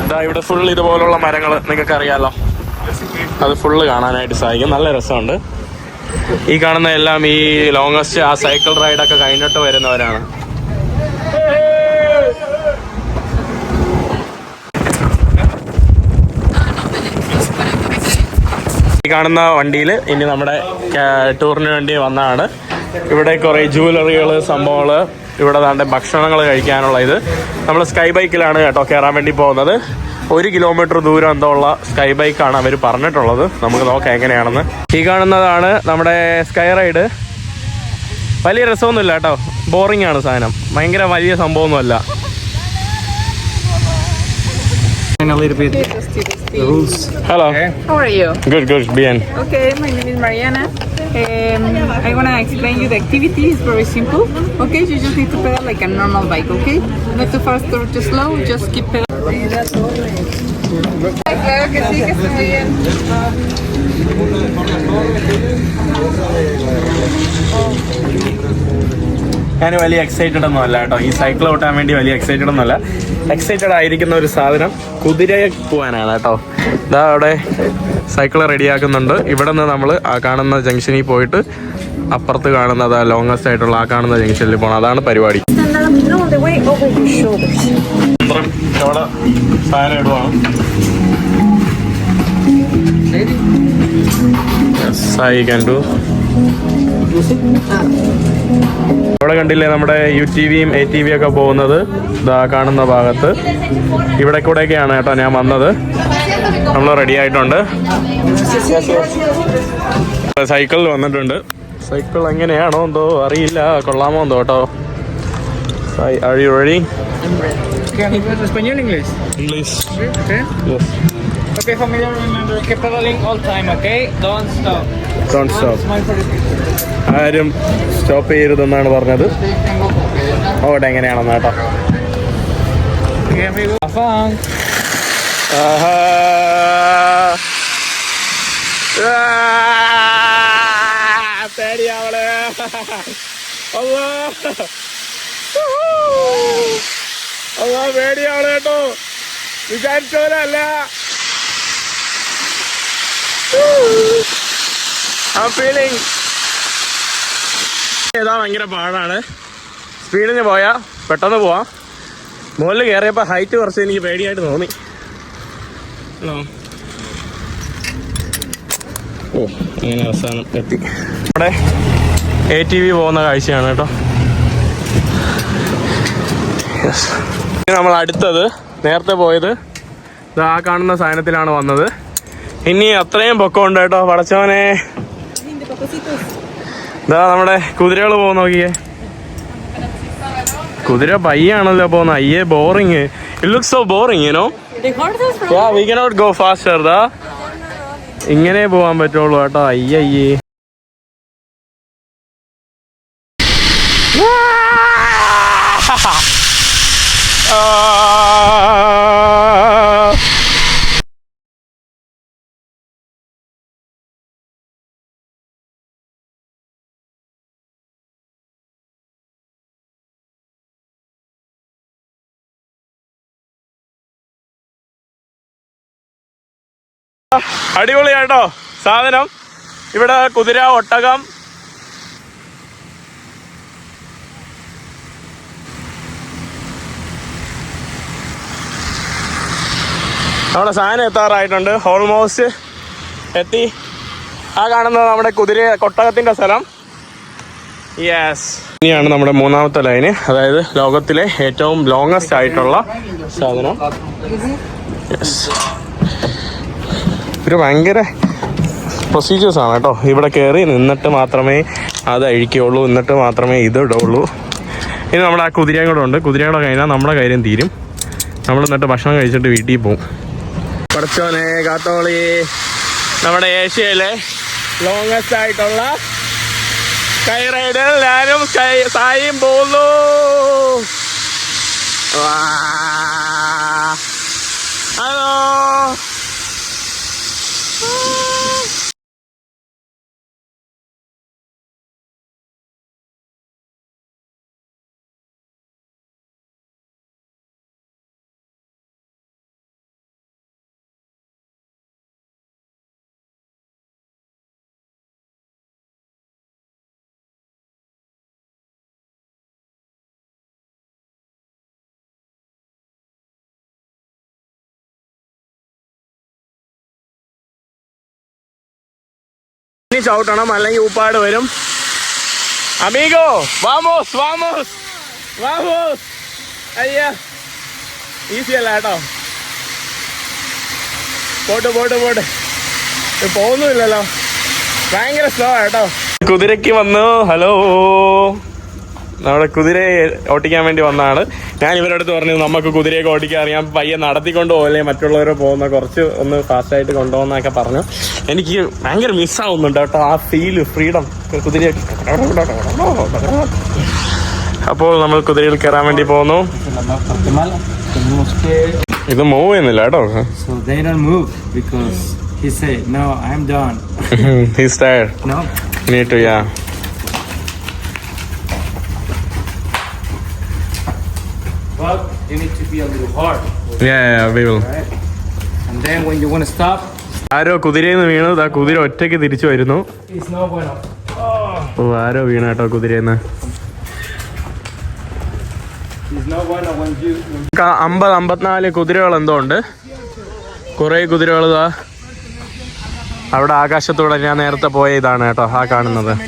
A: എന്താ ഇവിടെ ഫുൾ ഇതുപോലുള്ള മരങ്ങൾ നിങ്ങൾക്ക് അറിയാലോ, അത് ഫുള്ള് കാണാനായിട്ട് സാധിക്കും. നല്ല രസമുണ്ട്. ഈ കാണുന്ന എല്ലാം ഈ ലോങ്ങസ്റ്റ് ആ സൈക്കിൾ റൈഡൊക്കെ കഴിഞ്ഞിട്ട് വരുന്നവരാണ്. ഈ കാണുന്ന വണ്ടിയിൽ ഇനി നമ്മുടെ ടൂറിന് വേണ്ടി വന്നതാണ്. ഇവിടെ കുറേ ജുവലറികൾ, സംഭവങ്ങൾ, ഇവിടെ ദാണ്ടെ ഭക്ഷണങ്ങൾ കഴിക്കാനുള്ള ഇത്. നമ്മൾ സ്കൈ ബൈക്കിലാണ് കേട്ടോ കയറാൻ വേണ്ടി പോകുന്നത്. 1 കിലോമീറ്റർ ദൂരം എന്തോ ഉള്ള സ്കൈ ബൈക്കാണ് അവർ പറഞ്ഞിട്ടുള്ളത്. നമുക്ക് നോക്കാം എങ്ങനെയാണെന്ന്. ഈ കാണുന്നതാണ് നമ്മുടെ സ്കൈ റൈഡ്. വലിയ രസമൊന്നുമില്ല കേട്ടോ, ബോറിംഗ് ആണ് സാധനം, ഭയങ്കര വലിയ സംഭവമൊന്നുമല്ല.
E: A little bit the rules.
A: Hello.
F: How are you?
A: Good, bien.
F: Okay, my name is Mariana. I'm gonna explain you the activity. It's very simple. Okay, you just need to pedal like a normal bike. Okay, not too fast or too slow. Just keep pedaling. Claro que sí, que está muy bien.
A: ഞാൻ വലിയ excited ഒന്നും അല്ല കേട്ടോ, ഈ cycle ഓട്ടാൻ വേണ്ടി വലിയ excited ഒന്നുമല്ല. Excited ആയിരിക്കുന്ന ഒരു സാധനം കുതിരയെ പോകാനാണ് കേട്ടോ. ഇതാ അവിടെ സൈക്കിൾ റെഡിയാക്കുന്നുണ്ട്. ഇവിടെ നിന്ന് നമ്മൾ ആ കാണുന്ന ജംഗ്ഷനിൽ പോയിട്ട് അപ്പുറത്ത് കാണുന്നത് ലോങ്ങസ്റ്റ് ആയിട്ടുള്ള ആ കാണുന്ന ജംഗ്ഷനിൽ പോകണം. അതാണ് പരിപാടി.
C: No, the way over your shoulders.
A: അവിടെ സാധനം ഇടുവാണ്. Yes, I can do. ഇവിടെ കണ്ടില്ലേ നമ്മുടെ UTVയും ATV ഒക്കെ പോകുന്നത് ഇതാ കാണുന്ന ഭാഗത്ത്. ഇവിടെ കൂടെയൊക്കെയാണ് കേട്ടോ ഞാൻ വന്നത്. നമ്മൾ റെഡി ആയിട്ടുണ്ട്. സൈക്കിളിൽ വന്നിട്ടുണ്ട്. സൈക്കിൾ എങ്ങനെയാണോ എന്തോ അറിയില്ല, കൊള്ളാമോ എന്തോ കേട്ടോ. Are you ready?
E: Can you use Espanol English?
A: English.
E: Okay.
A: Yes.
E: Okay, familiar, remember, keep pedaling all time, okay? Don't stop.
A: Don't stop.
E: Smile for the picture.
A: ആരും സ്റ്റോപ്പ് ചെയ്യരുതെന്നാണ് പറഞ്ഞത്. അവിടെ എങ്ങനെയാണെന്ന് കേട്ടോ.
E: Okay, amigo. Have fun.
A: ആഹാ. പേടിയാവളെ. അല്ലാ പേടിയാവളെ കേട്ടോ. വിചാരിച്ചോലല്ല. Feeling ഏതാ ഭയങ്കര പാടാണ്. സ്പീഡിന് പോയാ പെട്ടെന്ന് പോവാം. മുകളിൽ കയറിയപ്പോൾ ഹൈറ്റ് കുറച്ച് എനിക്ക് പേടിയായിട്ട് തോന്നി. ഓ അങ്ങനെ അവസാനം എത്തി. നമ്മുടെ ATV പോകുന്ന കാഴ്ചയാണ് കേട്ടോ. നമ്മൾ അടുത്തത് നേരത്തെ പോയത് ആ കാണുന്ന സാധനത്തിലാണ് വന്നത്. ഇനി അത്രയും പൊക്കമുണ്ട് കേട്ടോ. പടച്ചവനെ, ഇതാ നമ്മുടെ കുതിരകൾ പോകുന്ന നോക്കിയേ. കുതിര പയ്യാണല്ലോ പോകുന്നത്. അയ്യേ boring. It looks so boring, you know. Yeah, we cannot go faster. ദാ ഇങ്ങനെ പോവാൻ പറ്റുള്ളൂ കേട്ടോ. അയ്യയ്യേ. അടിപൊളിയാട്ടോ സാധനം. ഇവിടെ കുതിര, ഒട്ടകം, നമ്മുടെ സാധനം എത്താറായിട്ടുണ്ട്. ഓൾമോസ്റ്റ് എത്തി. ആ കാണുന്നത് നമ്മുടെ ഒട്ടകത്തിൻ്റെ സ്ഥലം. യെസ്, ഇനിയാണ് നമ്മുടെ മൂന്നാമത്തെ ലൈന്. അതായത് ലോകത്തിലെ ഏറ്റവും ലോങ്ങസ്റ്റ് ആയിട്ടുള്ള സാധനം. യെസ്, ഒരു ഭയങ്കര പ്രൊസീജിയേഴ്സാണ് കേട്ടോ. ഇവിടെ കയറി നിന്നിട്ട് മാത്രമേ അത് അഴിക്കുകയുള്ളൂ, എന്നിട്ട് മാത്രമേ ഇത് ഇടുള്ളൂ. ഇനി നമ്മുടെ ആ കുതിരയും കൂടെ ഉണ്ട്. കുതിരയുടെ കഴിഞ്ഞാൽ നമ്മുടെ കാര്യം തീരും. നമ്മൾ എന്നിട്ട് ഭക്ഷണം കഴിച്ചിട്ട് വീട്ടിൽ പോവും. പടച്ചോനെ കാത്തോളി. നമ്മുടെ ഏഷ്യയിലെ ലോങ്ങസ്റ്റ് ആയിട്ടുള്ള സ്കൈ റൈഡിൽ ഞാനും സായിയും പോകുന്നു. ഹലോ. ചവിട്ടണം അല്ലെങ്കിൽ ഊപ്പാട് വരും. അമീഗോ വാമോസ് വാമോസ് വാമോസ്. അയ്യ ഈസി അല്ല കേട്ടോ. പോട്ട് പോകുന്നുമില്ലല്ലോ, ഭയങ്കര സ്ലോ കേട്ടോ. കുതിരക്ക് വന്നു. ഹലോ, നമ്മുടെ കുതിരയെ ഓട്ടിക്കാൻ വേണ്ടി വന്നതാണ്. ഞാൻ ഇവരുടെ അടുത്ത് പറഞ്ഞു നമുക്ക് കുതിരയൊക്കെ ഓടിക്കാൻ അറിയാം, പയ്യെ നടത്തിക്കൊണ്ട് പോകലേ മറ്റുള്ളവർ പോകുന്ന, കുറച്ച് ഒന്ന് ഫാസ്റ്റായിട്ട് കൊണ്ടുപോകുന്നൊക്കെ പറഞ്ഞു. എനിക്ക് ഭയങ്കര മിസ്സാവുന്നുണ്ട് കേട്ടോ ആ ഫീല്, ഫ്രീഡം. കുതിരയൊക്കെ അപ്പോൾ നമ്മൾ കുതിരയിൽ കയറാൻ വേണ്ടി പോകുന്നു. ഇത് മൂവ് ചെയ്യുന്നില്ല കേട്ടോ.
E: So they don't move because he said, no, I'm done.
A: He's tired.
E: No.
A: Need to, yeah.
E: But you need to be a little hard.
A: Yeah, we will.
E: Right? And then when you want to stop,
A: ആരോ കുതിരയിൽ നിന്ന് വീണു. ആ കുതിര ഒറ്റയ്ക്ക് തിരിച്ചു വരുന്നു.
E: it's no bueno. Oh.
A: ഓ ആരോ വീണ കേട്ടോ കുതിരയെന്ന്. 50-54 കുതിരകൾ എന്തോ ഉണ്ട്. കുറേ കുതിരകൾ അവിടെ ആകാശത്തൂടെ ഞാൻ നേരത്തെ പോയ ഇതാണ് കേട്ടോ. ആ കാണുന്നതാണ്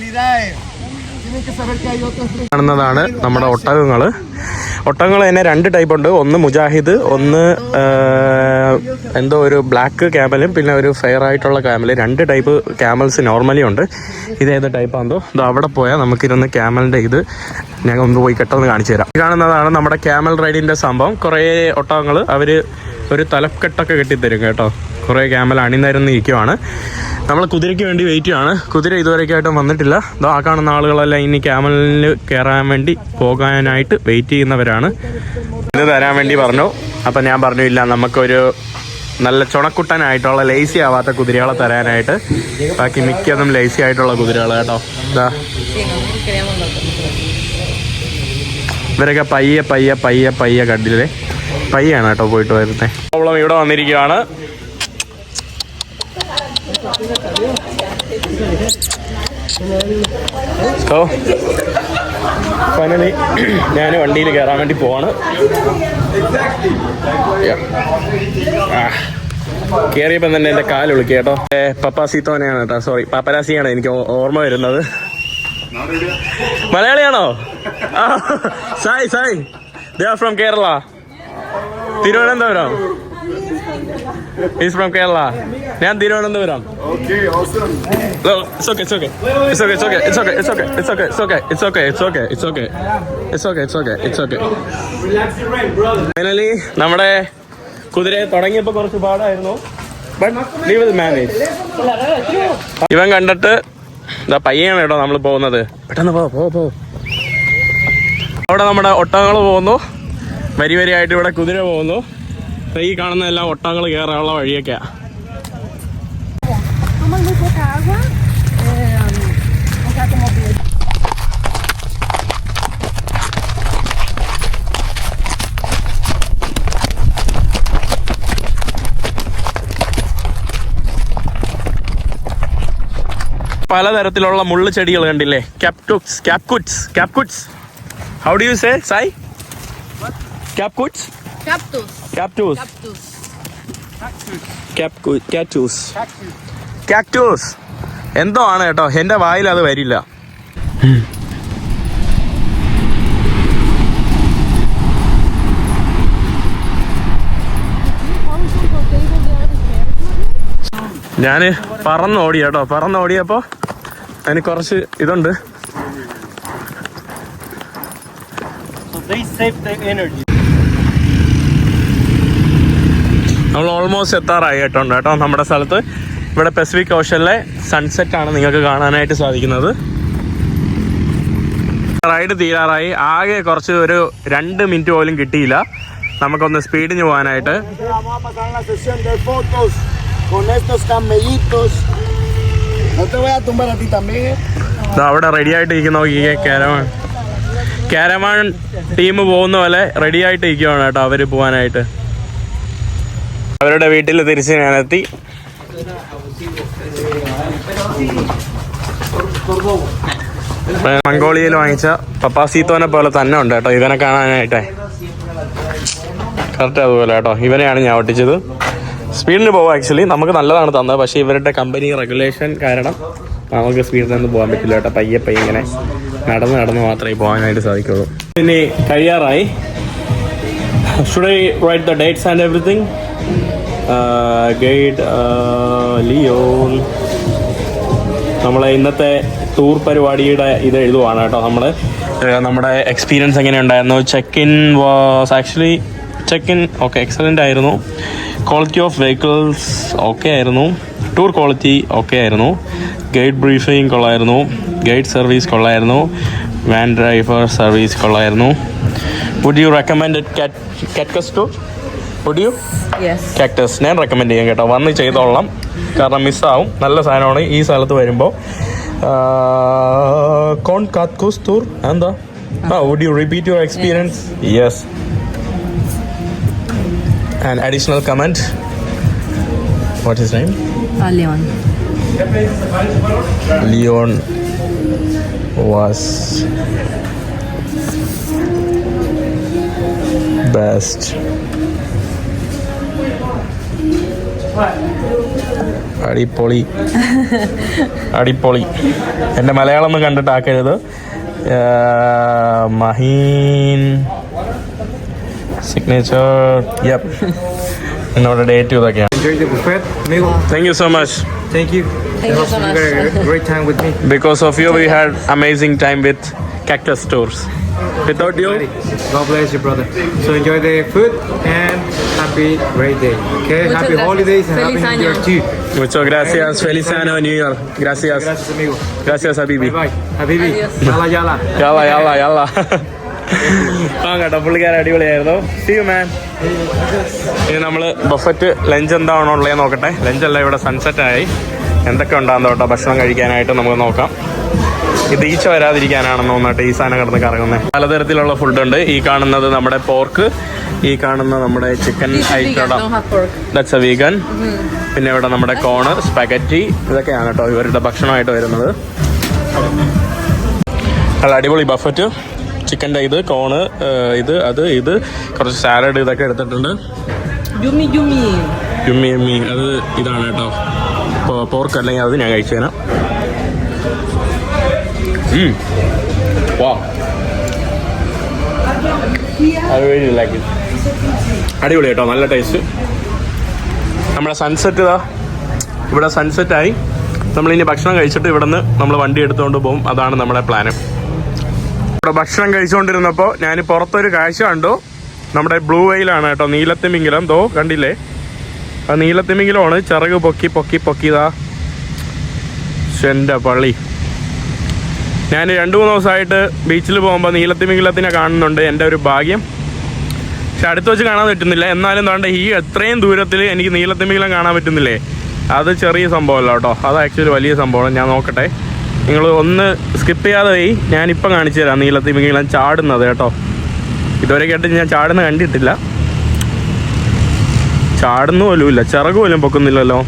A: നമ്മുടെ ഒട്ടകങ്ങള്. ഒട്ടകങ്ങൾ തന്നെ 2 ടൈപ്പ് ഉണ്ട്. ഒന്ന് മുജാഹിദ്, ഒന്ന് എന്തോ ഒരു ബ്ലാക്ക് ക്യാമലും പിന്നെ ഒരു ഫെയർ ആയിട്ടുള്ള ക്യാമൽ. 2 ടൈപ്പ് ക്യാമൽസ് നോർമലി ഉണ്ട്. ഇതേത് ടൈപ്പാണെന്തോ ഇത് അവിടെ പോയാൽ നമുക്കിരുന്ന് ക്യാമലിൻ്റെ ഇത് ഞാൻ ഒന്ന് പോയി പെട്ടെന്ന് കാണിച്ചു തരാം. കാണുന്നതാണ് നമ്മുടെ ക്യാമൽ റൈഡിൻ്റെ സംഭവം. കുറേ ഒട്ടകങ്ങൾ അവർ ഒരു തലക്കെട്ടൊക്കെ കെട്ടിത്തരും കേട്ടോ. കുറേ ക്യാമൽ അണിനിരന്ന് ഇരിക്കുവാണ്. നമ്മൾ കുതിരയ്ക്ക് വേണ്ടി വെയിറ്റ് ആണ്. കുതിര ഇതുവരെയായിട്ടും വന്നിട്ടില്ല. ആ കാണുന്ന ആളുകളെല്ലാം ഇനി ക്യാമലിൽ കയറാൻ വേണ്ടി പോകാനായിട്ട് വെയിറ്റ് ചെയ്യുന്നവരാണ്. ഇത് തരാൻ വേണ്ടി പറഞ്ഞു. അപ്പം ഞാൻ പറഞ്ഞു ഇല്ല, നമുക്കൊരു നല്ല ചുണക്കുട്ടനായിട്ടുള്ള ലേസി ആവാത്ത കുതിരകളെ തരാനായിട്ട്. ബാക്കി മിക്കതും ലേസി ആയിട്ടുള്ള കുതിരകൾ കേട്ടോ. ഇതാ ഇവരൊക്കെ പയ്യെ കണ്ടില്ലേ, പയ്യാണ് കേട്ടോ പോയിട്ട് വരുന്നത്. പ്രോബ്ലം ഇവിടെ വന്നിരിക്കുകയാണ്. സോ ഫൈനലി ഞാൻ വണ്ടിയിൽ കയറാൻ വേണ്ടി പോവാണ്. കയറിയപ്പം തന്നെ എൻ്റെ കാല് വിളിക്കുക കേട്ടോ. പപ്പാസിത്തോനെയാണ് കേട്ടോ, സോറി പാപ്പരാസിയാണ് എനിക്ക് ഓർമ്മ വരുന്നത്. മലയാളിയാണോ? Sai they are from Kerala. Thiruvananthapuram. He's from Kerala. ഞാൻ Thiruvananthapuram.
B: Okay, awesome.
A: No, it's okay. Finally, നമ്മുടെ കുതിരയെ തുടങ്ങിയപ്പോൾ കുറച്ച് പാടായിരുന്നു. But we will manage. ഇവൻ കണ്ടിട്ട് ഇതാ പയ്യാണ് കേട്ടോ നമ്മൾ പോകുന്നത്. പെട്ടെന്ന് പോ. അവിടെ നമ്മുടെ ഒട്ടകങ്ങൾ പോകുന്നു. വരിയായിട്ട് ഇവിടെ കുതിര പോകുന്നു. ഈ കാണുന്ന എല്ലാം ഒട്ടകങ്ങൾ കയറാനുള്ള വഴിയൊക്കെയാണ്. പലതരത്തിലുള്ള മുള്ളു ചെടികൾ കണ്ടില്ലേ? ക്യാപ്കുട്സ്. How do you say, Sai? Cactus. എന്തോ ആണ് കേട്ടോ, എന്റെ വായിൽ അത് വരില്ല. ഞാന് പറന്നോടി കേട്ടോ. പറന്നോടിയപ്പോ അതിന് കുറച്ച് ഇതുണ്ട്. നമ്മൾ ഓൾമോസ്റ്റ് എത്താറായി കേട്ടോ നമ്മുടെ സ്ഥലത്ത്. ഇവിടെ പസഫിക് ഓഷനിലെ സൺസെറ്റ് ആണ് നിങ്ങൾക്ക് കാണാനായിട്ട് സാധിക്കുന്നത്. റൈഡ് തീരാറായി. ആകെ കുറച്ച് ഒരു 2 മിനിറ്റ് പോലും കിട്ടിയില്ല നമുക്കൊന്ന് സ്പീഡിന് പോകാനായിട്ട്. അവിടെ റെഡി ആയിട്ട് ഇരിക്കുന്ന കാരവാൻ ടീം പോകുന്ന പോലെ റെഡി ആയിട്ട് ഇരിക്കുവാണ് കേട്ടോ അവര് പോവാനായിട്ട്. അവരുടെ വീട്ടിൽ തിരിച്ച് ഞാനെത്തി. മംഗോളിയയിൽ വാങ്ങിച്ച പപ്പാസീത്തോനെ പോലെ തന്നെ ഉണ്ട് കേട്ടോ ഇവനെ കാണാനായിട്ടേ. കറക്റ്റ് അതുപോലെ കേട്ടോ. ഇവനെയാണ് ഞാൻ ഒട്ടിച്ചത്. സ്പീഡിന് പോവാം. ആക്ച്വലി നമുക്ക് നല്ലതാണ് തന്നത്. പക്ഷേ ഇവരുടെ കമ്പനി റെഗുലേഷൻ കാരണം നമുക്ക് സ്പീഡിനൊന്നും പോകാൻ പറ്റില്ല കേട്ടോ. പയ്യെ ഇങ്ങനെ നടന്ന് മാത്രമേ പോകാനായിട്ട് സാധിക്കുള്ളൂ. ഇനി കഴിയാറായി. Should I write the dates and everything? Guide Leon. നമ്മളെ ഇന്നത്തെ ടൂർ പരിപാടിയുടെ ഇത് എഴുതുവാണ് കേട്ടോ. നമ്മുടെ എക്സ്പീരിയൻസ് എങ്ങനെ ഉണ്ടായിരുന്നു. ചെക്ക് ഇൻ ഓക്കെ എക്സലൻ്റ് ആയിരുന്നു. ക്വാളിറ്റി ഓഫ് വെഹിക്കിൾസ് ഓക്കെ ആയിരുന്നു. ടൂർ ക്വാളിറ്റി ഓക്കെ ആയിരുന്നു. ഗൈഡ് ബ്രീഫിംഗ് കൊള്ളായിരുന്നു. ഗൈഡ് സർവീസ് കൊള്ളായിരുന്നു. വാൻ ഡ്രൈവർ സർവീസ് കൊള്ളായിരുന്നു. Would you recommend Cactus Tour? Would you? Cactus ഞാൻ റെക്കമെൻഡ് ചെയ്യാം കേട്ടോ. വന്ന് ചെയ്തോളാം. കാരണം മിസ്സാവും. നല്ല സാധനമാണ് ഈ സ്ഥലത്ത് വരുമ്പോൾ. കോൺ കാക്ടസ് ടൂർ എന്താ? Would you repeat your experience? Yes. An additional comment. What's his name?
C: Leon.
A: was best. അടിപൊളി അടിപൊളി. എൻ്റെ മലയാളം ഒന്നും കണ്ടിട്ടാക്കരുത്. മഹീൻ സിഗ്നേച്ചർ യപ്പ് എന്നോട് ഡേറ്റ് ഇതൊക്കെയാണ്.
E: Enjoy the buffet, amigo.
A: Thank you so much.
E: Thank you.
C: Thank you so much.
E: Great time with me.
A: Because of you we had amazing time with Cactus Tours. Without you,
E: God bless you, brother. So enjoy the food and happy great day. Okay,
C: Muchas
E: happy
C: gracias.
E: holidays and
C: Feliz
E: happy New Year
C: año.
E: too.
A: muchas gracias. Feliz año New Year. Gracias.
E: Gracias, amigo.
A: Gracias Habibi.
E: Bye bye. Habibi.
C: Adios.
E: Yalla yalla.
A: യാള യാള യാള. ആ കേട്ടോ, പുള്ളിക്കാരൻ അടിപൊളിയായിരുന്നു. See you man. ഇനി നമ്മള് Buffett lunch എന്താണോ ഉള്ളത് നോക്കട്ടെ. ലഞ്ചല്ല, ഇവിടെ സൺസെറ്റ് ആയി. എന്തൊക്കെ ഉണ്ടാകുന്ന കേട്ടോ ഭക്ഷണം കഴിക്കാനായിട്ട് നമുക്ക് നോക്കാം. ഇത് ഈച്ച വരാതിരിക്കാനാണെന്ന് തോന്നിട്ട് ഈ സാധനം കിടന്ന് കറങ്ങുന്നത്. പലതരത്തിലുള്ള ഫുഡുണ്ട്. ഈ കാണുന്നത് നമ്മുടെ പോർക്ക്, ഈ കാണുന്ന നമ്മുടെ chicken
C: This is vegan,
A: item.
C: don't have pork.
A: That's A vegan. പിന്നെ ഇവിടെ നമ്മുടെ കോണ്, സ്പെഗറ്റി, ഇതൊക്കെയാണ് കേട്ടോ ഇവരുടെ ഭക്ഷണമായിട്ട് വരുന്നത്. നല്ല അടിപൊളി ബഫറ്റ്. ചിക്കൻ്റെ ഇത്, കോണ്, ഇത് കുറച്ച് സാലഡ് ഇതൊക്കെ എടുത്തിട്ടുണ്ട്.
C: Yummy, yummy.
A: യുമ്മി യുമ്മി അത് ഇതാണ് കേട്ടോ പോർക്ക്, അല്ലെങ്കിൽ അത് ഞാൻ കഴിച്ചു തരാം. വാ, അടിപൊളി കേട്ടോ, നല്ല ടേസ്റ്റ്. നമ്മുടെ സൺസെറ്റ് ഇതാ ഇവിടെ സൺസെറ്റായി. നമ്മളിനി ഭക്ഷണം കഴിച്ചിട്ട് ഇവിടെ നിന്ന് നമ്മൾ വണ്ടി എടുത്തുകൊണ്ട് പോകും. അതാണ് നമ്മുടെ പ്ലാന്. ഇവിടെ ഭക്ഷണം കഴിച്ചുകൊണ്ടിരുന്നപ്പോൾ ഞാൻ പുറത്തൊരു കാഴ്ച കണ്ടു. നമ്മുടെ ബ്ലൂ വെയിലാണ് കേട്ടോ, നീലത്തിമിംഗലം. ദോ കണ്ടില്ലേ, ആ നീലത്തിമിംഗലമാണ്. ചിറക് പൊക്കി പൊക്കി പൊക്കിയതാ. എൻ്റെ പള്ളി. ഞാൻ 2-3 ദിവസമായിട്ട് ബീച്ചിൽ പോകുമ്പോൾ നീലത്തിമിംഗലത്തിനെ കാണുന്നുണ്ട്. എൻ്റെ ഒരു ഭാഗ്യം. പക്ഷെ അടുത്ത് വെച്ച് കാണാൻ പറ്റുന്നില്ല. എന്നാലും എന്താണ്ട് ഈ എത്രയും ദൂരത്തിൽ എനിക്ക് നീലത്തിമിംഗലം കാണാൻ പറ്റുന്നില്ലേ, അത് ചെറിയ സംഭവമല്ല കേട്ടോ, അത് ആക്ച്വലി വലിയ സംഭവമാണ്. ഞാൻ നോക്കട്ടെ, നിങ്ങൾ ഒന്ന് സ്കിപ്പ് ചെയ്യാതെ പോയി. ഞാനിപ്പം കാണിച്ചു തരാം നീലത്തിമിംഗലം ചാടുന്നത് കേട്ടോ. ഇതുവരെ കേട്ട് ഞാൻ ചാടുന്ന കണ്ടിട്ടില്ല. ചാടുന്ന പോലും ഇല്ല, ചിറക് പോലും പൊക്കുന്നില്ലല്ലോ.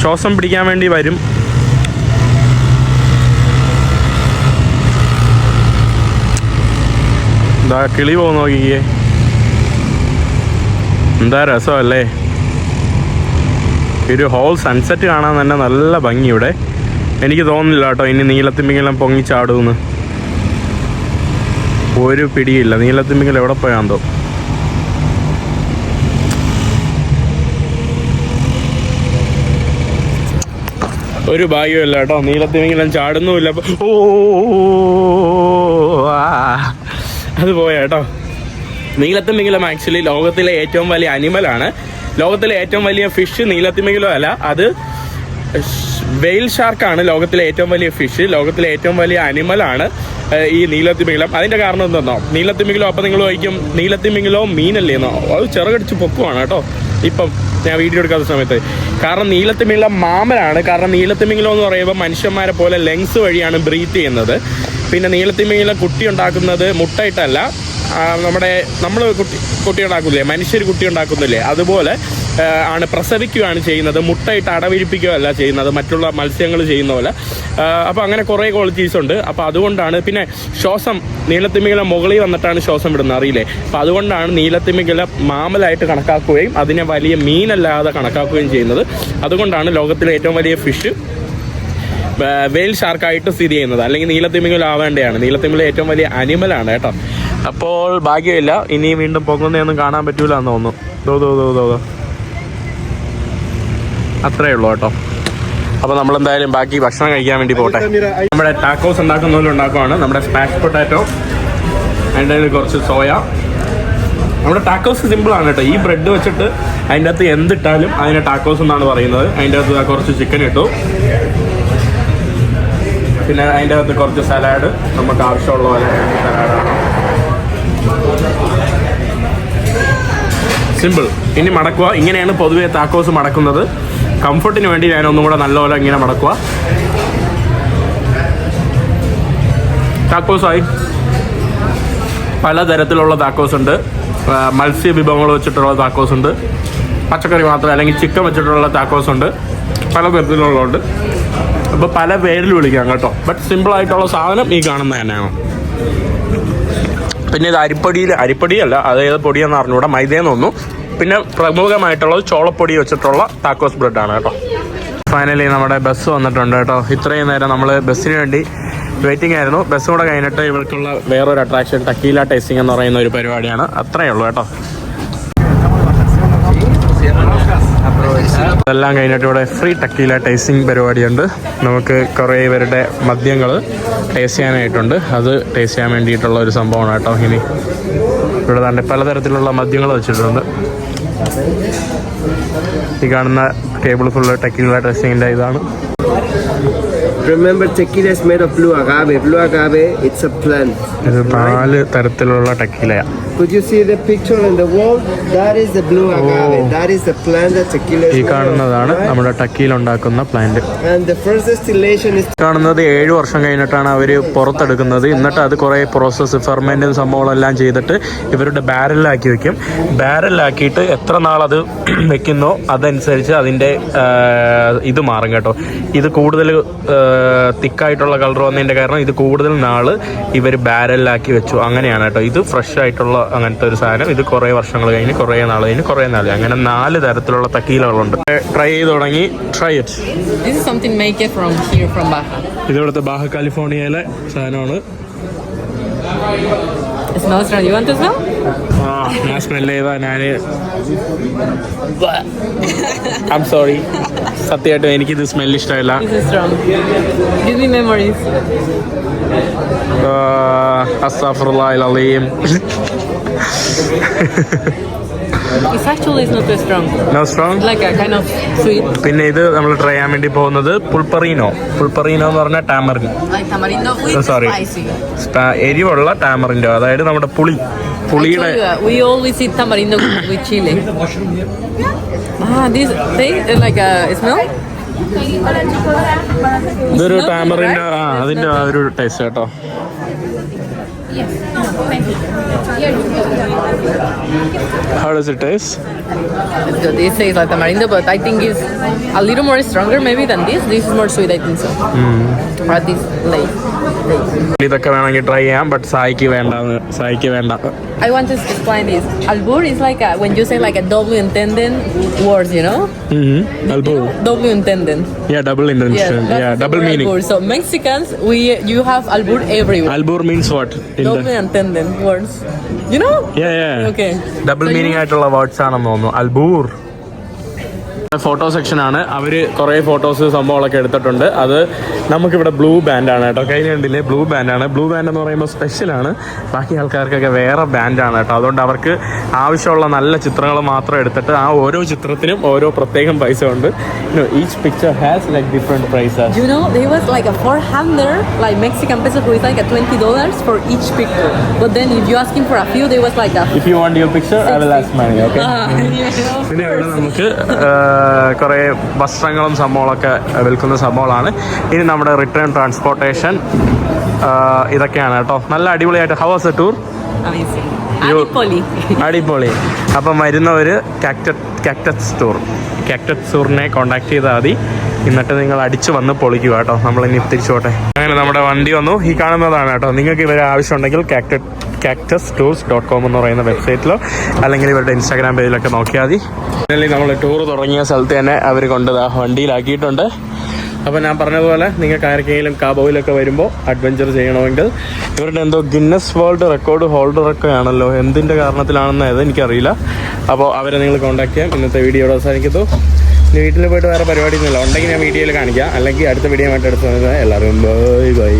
A: ശ്വാസം പിടിക്കാൻ വേണ്ടി വരും. എന്താ കിളി പോകുന്ന നോക്കിക്കേ, എന്താ രസമല്ലേ. ഒരു ഹോൾ സൺസെറ്റ് കാണാൻ തന്നെ നല്ല ഭംഗി ഇവിടെ. എനിക്ക് തോന്നുന്നില്ല കേട്ടോ ഇനി നീലത്തിമിംഗലം പൊങ്ങിച്ചാടുമെന്ന്. ഒരു പിടിയില്ല. നീലത്തിമിംഗലം എവിടെ പോയാന്തോ. ഒരു ഭാഗ്യമില്ല കേട്ടോ, നീലത്തിമിംഗലം ചാടുന്നുമില്ല. ഓ അത് പോയ കേട്ടോ. നീലത്തിമിംഗലം ആക്ച്വലി ലോകത്തിലെ ഏറ്റവും വലിയ അനിമലാണ്. ലോകത്തിലെ ഏറ്റവും വലിയ ഫിഷ് നീലത്തിമിംഗലം അല്ല, അത് വെയിൽ ഷാർക്കാണ് ലോകത്തിലെ ഏറ്റവും വലിയ ഫിഷ്. ലോകത്തിലെ ഏറ്റവും വലിയ അനിമലാണ് ഈ നീലത്തിമിംഗലം. അതിൻ്റെ കാരണം എന്താണോ, നീലത്തിമിംഗലം അപ്പം നിങ്ങൾ ചോദിക്കും നീലത്തിമിംഗലോ മീനല്ലേന്നോ, അത് ചിറകടിച്ച് പൊക്കുവാണ് കേട്ടോ ഇപ്പം ഞാൻ വീഡിയോ എടുക്കാത്ത സമയത്ത്. കാരണം നീലത്തിമിംഗലം മാമലാണ്. കാരണം നീലത്തിമിംഗലം എന്ന് പറയുമ്പോൾ മനുഷ്യന്മാരെ പോലെ ലെങ്സ് വഴിയാണ് ബ്രീത്ത് ചെയ്യുന്നത്. പിന്നെ നീലത്തിമിംഗലം കുട്ടി ഉണ്ടാക്കുന്നത് മുട്ടയിട്ടല്ല, നമ്മൾ കുട്ടി ഉണ്ടാക്കുന്നില്ലേ, മനുഷ്യർ കുട്ടി ഉണ്ടാക്കുന്നില്ലേ, അതുപോലെ ആണ് പ്രസവിക്കുകയാണ് ചെയ്യുന്നത്. മുട്ടയിട്ട് അടവിരിപ്പിക്കുകയല്ല ചെയ്യുന്നത്, മറ്റുള്ള മത്സ്യങ്ങൾ ചെയ്യുന്ന പോലെ. അപ്പോൾ അങ്ങനെ കുറേ ക്വാളിറ്റീസ് ഉണ്ട്. അപ്പോൾ അതുകൊണ്ടാണ്. പിന്നെ ശ്വാസം, നീലത്തിമിംഗലം മുകളിൽ വന്നിട്ടാണ് ശ്വാസം വിടുന്നത്, അറിയില്ലേ. അപ്പോൾ അതുകൊണ്ടാണ് നീലത്തിമിംഗലം മാമലായിട്ട് കണക്കാക്കുകയും അതിനെ വലിയ മീനല്ലാതെ കണക്കാക്കുകയും ചെയ്യുന്നത്. അതുകൊണ്ടാണ് ലോകത്തിലെ ഏറ്റവും വലിയ ഫിഷ് വെയിൽ ഷാർക്കായിട്ട് സ്ഥിതി ചെയ്യുന്നത്. അല്ലെങ്കിൽ നീലത്തിമിംഗലം ആവേണ്ടതാണ്. നീലത്തിമിംഗലം ഏറ്റവും വലിയ അനിമലാണ് കേട്ടോ. അപ്പോൾ ഭാഗ്യമില്ല, ഇനി വീണ്ടും പൊങ്ങുന്നതൊന്നും കാണാൻ പറ്റൂല എന്ന് തോന്നുന്നു. ദോ അത്രേ ഉള്ളൂ കേട്ടോ. അപ്പോൾ നമ്മളെന്തായാലും ബാക്കി ഭക്ഷണം കഴിക്കാൻ വേണ്ടി പോട്ടെ. നമ്മുടെ ടാക്കോസ് ഉണ്ടാക്കുവാണ്. നമ്മുടെ സ്മാഷ് പൊട്ടാറ്റോ, അതിൻ്റെ കുറച്ച് സോയ. നമ്മുടെ ടാക്കോസ് സിമ്പിളാണ് കേട്ടോ. ഈ ബ്രെഡ് വെച്ചിട്ട് അതിൻ്റെ അകത്ത് എന്തിട്ടാലും അതിനെ ടാക്കോസ് എന്നാണ് പറയുന്നത്. അതിൻ്റെ അകത്ത് കുറച്ച് ചിക്കൻ ഇട്ടു, പിന്നെ അതിൻ്റെ അകത്ത് കുറച്ച് സലാഡ്, നമുക്ക് ആവശ്യമുള്ള പോലെ സലാഡാണ്. സിമ്പിൾ. ഇനി മടക്കുക. ഇങ്ങനെയാണ് പൊതുവേ താക്കോസ് മടക്കുന്നത്. കംഫർട്ടിന് വേണ്ടി ഞാൻ ഒന്നും കൂടെ നല്ലപോലെ ഇങ്ങനെ മടക്കുക. താക്കോസായി. പലതരത്തിലുള്ള താക്കോസ് ഉണ്ട്. മത്സ്യ വിഭവങ്ങൾ വെച്ചിട്ടുള്ള താക്കോസ് ഉണ്ട്, പച്ചക്കറി മാത്രം അല്ലെങ്കിൽ ചിക്കൻ വെച്ചിട്ടുള്ള താക്കോസ് ഉണ്ട്, പലതരത്തിലുള്ളതുണ്ട്. അപ്പോൾ പല പേരിൽ വിളിക്കാം കേട്ടോ. ബട്ട് സിമ്പിൾ ആയിട്ടുള്ള സാധനം ഈ കാണുന്നത് തന്നെയാണ്. പിന്നെ ഇത് അരിപ്പൊടിയല്ല, അത് ഏത് പൊടിയെന്ന് അറിഞ്ഞൂടെ, മൈദയെന്ന് തോന്നുന്നു. പിന്നെ പ്രമുഖമായിട്ടുള്ളത് ചോളപ്പൊടി വെച്ചിട്ടുള്ള താക്കോസ് ബ്രെഡാണ് കേട്ടോ. ഫൈനലി നമ്മുടെ ബസ് വന്നിട്ടുണ്ട് കേട്ടോ. ഇത്രയും നേരം നമ്മൾ ബസ്സിന് വേണ്ടി വെയിറ്റിംഗ് ആയിരുന്നു. ബസ് കൂടെ കഴിഞ്ഞിട്ട് ഇവർക്കുള്ള വേറൊരു അട്രാക്ഷൻ ടക്കീല ടേസ്റ്റിംഗ് എന്ന് പറയുന്ന ഒരു പരിപാടിയാണ്. അത്രയേ ഉള്ളൂ കേട്ടോ. അതെല്ലാം കഴിഞ്ഞിട്ട് ഇവിടെ ഫ്രീ ടക്കീല ടേസ്റ്റിംഗ് പരിപാടിയുണ്ട്. നമുക്ക് കുറേ പേരുടെ മദ്യങ്ങൾ ടേസ്റ്റ് ചെയ്യാനായിട്ടുണ്ട്. അത് ടേസ്റ്റ് ചെയ്യാൻ വേണ്ടിയിട്ടുള്ള ഒരു സംഭവമാണ് കേട്ടോ. ഇനി ഇവിടെ തന്നെ പലതരത്തിലുള്ള മദ്യങ്ങൾ വെച്ചിട്ടുണ്ട്. ഈ കാണുന്ന ടേബിൾ ഫുള്ള് ടക്കീല ടേസ്റ്റിങ്ങിൻ്റെ ഇതാണ്.
G: Remember, tequila is made of blue agave. Blue agave, it's a plant.
A: ഇത് 4 തരത്തിലുള്ള ടക്കീലയാണ്.
G: Could you see the picture on the wall? That is the blue agave. That is the plant that tequila is
A: ഈ
G: made of.
A: കാണുന്നതാണ് നമ്മുടെ tequila ഉണ്ടാക്കുന്ന plant.
G: And the first distillation is
A: കാണുന്നത് 7 വർഷം കഴിഞ്ഞിട്ടാണ് അവർ പുറത്തെടുക്കുന്നത്. എന്നിട്ട് അത് കുറേ പ്രോസസ്സ് ഫെർമെൻറ്റ് സംഭവങ്ങളെല്ലാം ചെയ്തിട്ട് ഇവരുടെ ബാരലിലാക്കി വെക്കും. ബാരലിലാക്കിയിട്ട് എത്ര നാളത് വെക്കുന്നോ അതനുസരിച്ച് അതിൻ്റെ ഇത് മാറും കേട്ടോ. ഇത് കൂടുതൽ തിക്കായിട്ടുള്ള കളർ വന്നതിൻ്റെ കാരണം ഇത് കൂടുതൽ നാൾ ഇവർ ബാരലിലാക്കി വെച്ചു. അങ്ങനെയാണ് കേട്ടോ. ഇത് ഫ്രഷ് ആയിട്ടുള്ള അങ്ങനത്തെ ഒരു സാധനം. ഇത് കുറേ വർഷങ്ങൾ കഴിഞ്ഞ് കുറേ നാൾ കഴിഞ്ഞ് കുറേ നാൾ അങ്ങനെ 4 തരത്തിലുള്ള തക്കീലകളുണ്ട്. ട്രൈ ചെയ്ത് തുടങ്ങി. Try it.
C: This is something made from here, from Baja.
A: ഇത് ഇവിടുത്തെ ബാഹ കാലിഫോർണിയയിലെ സാധനമാണ്.
C: It smells strong. You want to smell?
A: ഞാൻ സ്മെല്ല് ചെയ്താൽ I'm sorry. സത്യമായിട്ടും എനിക്കിത് സ്മെല്ല് ഇഷ്ടമില്ല.
C: This is strong. Give me memories.
A: അസ്തഗ്ഫിറുല്ലാഹിൽ Aleem.
C: It's actually not too strong.
A: No strong?
C: Like a kind of sweet.
A: പിന്നെ ഇത് നമ്മൾ ട്രൈ ചെയ്യാൻ വേണ്ടി പോകുന്നത് പുൾപ്പറീനോ എന്ന് പറഞ്ഞാൽ tamarind.
C: Like tamarindo with
A: Sorry.
C: spicy.
A: എരിവുള്ള ടാമറിൻ്റെ, അതായത് നമ്മുടെ പുളിയുടെ.
C: We always eat tamarindo with chili. This taste like a smell.
A: ഇതൊരു ടാമറിൻ്റെ അതിൻ്റെ ഒരു ടേസ്റ്റ് കേട്ടോ. How does it taste?
C: This tastes like tamarindo, but I think it's a little more stronger maybe than this. This is more sweet, I think so. At this late.
A: ഇതൊക്കെ വേണമെങ്കിൽ try ചെയ്യാം. But സായിക്ക് വേണ്ട.
C: I want to explain this. Albur is like when you say like a double intended words, you know?
A: Albur.
C: Double intended.
A: Yeah, double intention. Yeah, double meaning.
C: Albur. So Mexicans, you have albur everywhere.
A: Albur means what?
C: Double intended words. You know?
A: Yeah.
C: Okay.
A: Double
C: So
A: meaning ആയിട്ടുള്ള words ആണെന്ന് തോന്നുന്നു. അൽബൂർ. Photo സെക്ഷനാണ്. അവർ കുറേ photos സംഭവങ്ങളൊക്കെ എടുത്തിട്ടുണ്ട്. അത് നമുക്കിവിടെ blue ബാൻഡാണ് കേട്ടോ. കയ്യിൽ കണ്ടില്ലേ, ബ്ലൂ ബാൻഡാണ്. ബ്ലൂ ബാൻഡ് എന്ന് പറയുമ്പോൾ സ്പെഷ്യലാണ്. ബാക്കി ആൾക്കാർക്കൊക്കെ വേറെ ബാൻഡാണ് കേട്ടോ. അതുകൊണ്ട് അവർക്ക് ആവശ്യമുള്ള നല്ല ചിത്രങ്ങൾ മാത്രം എടുത്തിട്ട് ആ ഓരോ ചിത്രത്തിനും ഓരോ പ്രത്യേകം പൈസ ഉണ്ട്. Each picture has like different prices.
C: you know, there was like a 400 like Mexican pesos, who is like a $20 for each picture. But then if you asking for a few, there was like a
A: If you want your picture, I will ask money, okay? പിന്നെ ഇവിടെ നമുക്ക് കുറേ വസ്ത്രങ്ങളും സംഭവങ്ങളൊക്കെ വിൽക്കുന്ന സംഭവങ്ങളാണ്. ഇനി നമ്മുടെ റിട്ടേൺ ട്രാൻസ്പോർട്ടേഷൻ ഇതൊക്കെയാണ് കേട്ടോ. നല്ല അടിപൊളിയായിട്ട്. How was the tour?
C: amazing.
A: You- അടിപൊളി. അപ്പം വരുന്നവർ കാക്ടസ് ടൂറിനെ കോൺടാക്ട് ചെയ്താൽ മതി. എന്നിട്ട് നിങ്ങൾ അടിച്ചു വന്ന് പൊളിക്കുക കേട്ടോ. നമ്മളിനി തിരിച്ചോട്ടെ. അങ്ങനെ നമ്മുടെ വണ്ടി വന്നു. ഈ കാണുന്നതാണ് കേട്ടോ. നിങ്ങൾക്ക് ഇവരെ ആവശ്യമുണ്ടെങ്കിൽ cactustours.com എന്ന് പറയുന്ന വെബ്സൈറ്റിലോ അല്ലെങ്കിൽ ഇവരുടെ ഇൻസ്റ്റാഗ്രാം പേജിലൊക്കെ നോക്കിയാൽ മതി. അല്ലെങ്കിൽ നമ്മൾ ടൂർ തുടങ്ങിയ സ്ഥലത്ത് തന്നെ അവർ കൊണ്ട് വണ്ടിയിലാക്കിയിട്ടുണ്ട്. അപ്പോൾ ഞാൻ പറഞ്ഞതുപോലെ നിങ്ങൾക്ക് ആർക്കെങ്കിലും കാബോയിലൊക്കെ വരുമ്പോൾ അഡ്വഞ്ചർ ചെയ്യണമെങ്കിൽ ഇവരുടെ എന്തോ ഗിന്നസ് വേൾഡ് റെക്കോർഡ് ഹോൾഡറൊക്കെ ആണല്ലോ. എന്തിൻ്റെ കാരണത്തിലാണെന്ന് എനിക്കറിയില്ല. അപ്പോൾ അവരെ നിങ്ങൾ കോൺടാക്ട് ചെയ്യാം. ഇന്നത്തെ വീഡിയോ അവസാനിക്കുന്നു. വീട്ടിൽ പോയിട്ട് വേറെ പരിപാടിയൊന്നുമില്ല. ഉണ്ടെങ്കിൽ ഞാൻ വീഡിയോയിൽ കാണിക്കാം. അല്ലെങ്കിൽ അടുത്ത വീഡിയോ ആയിട്ട് എടുത്ത് എല്ലാവരും ബൈ.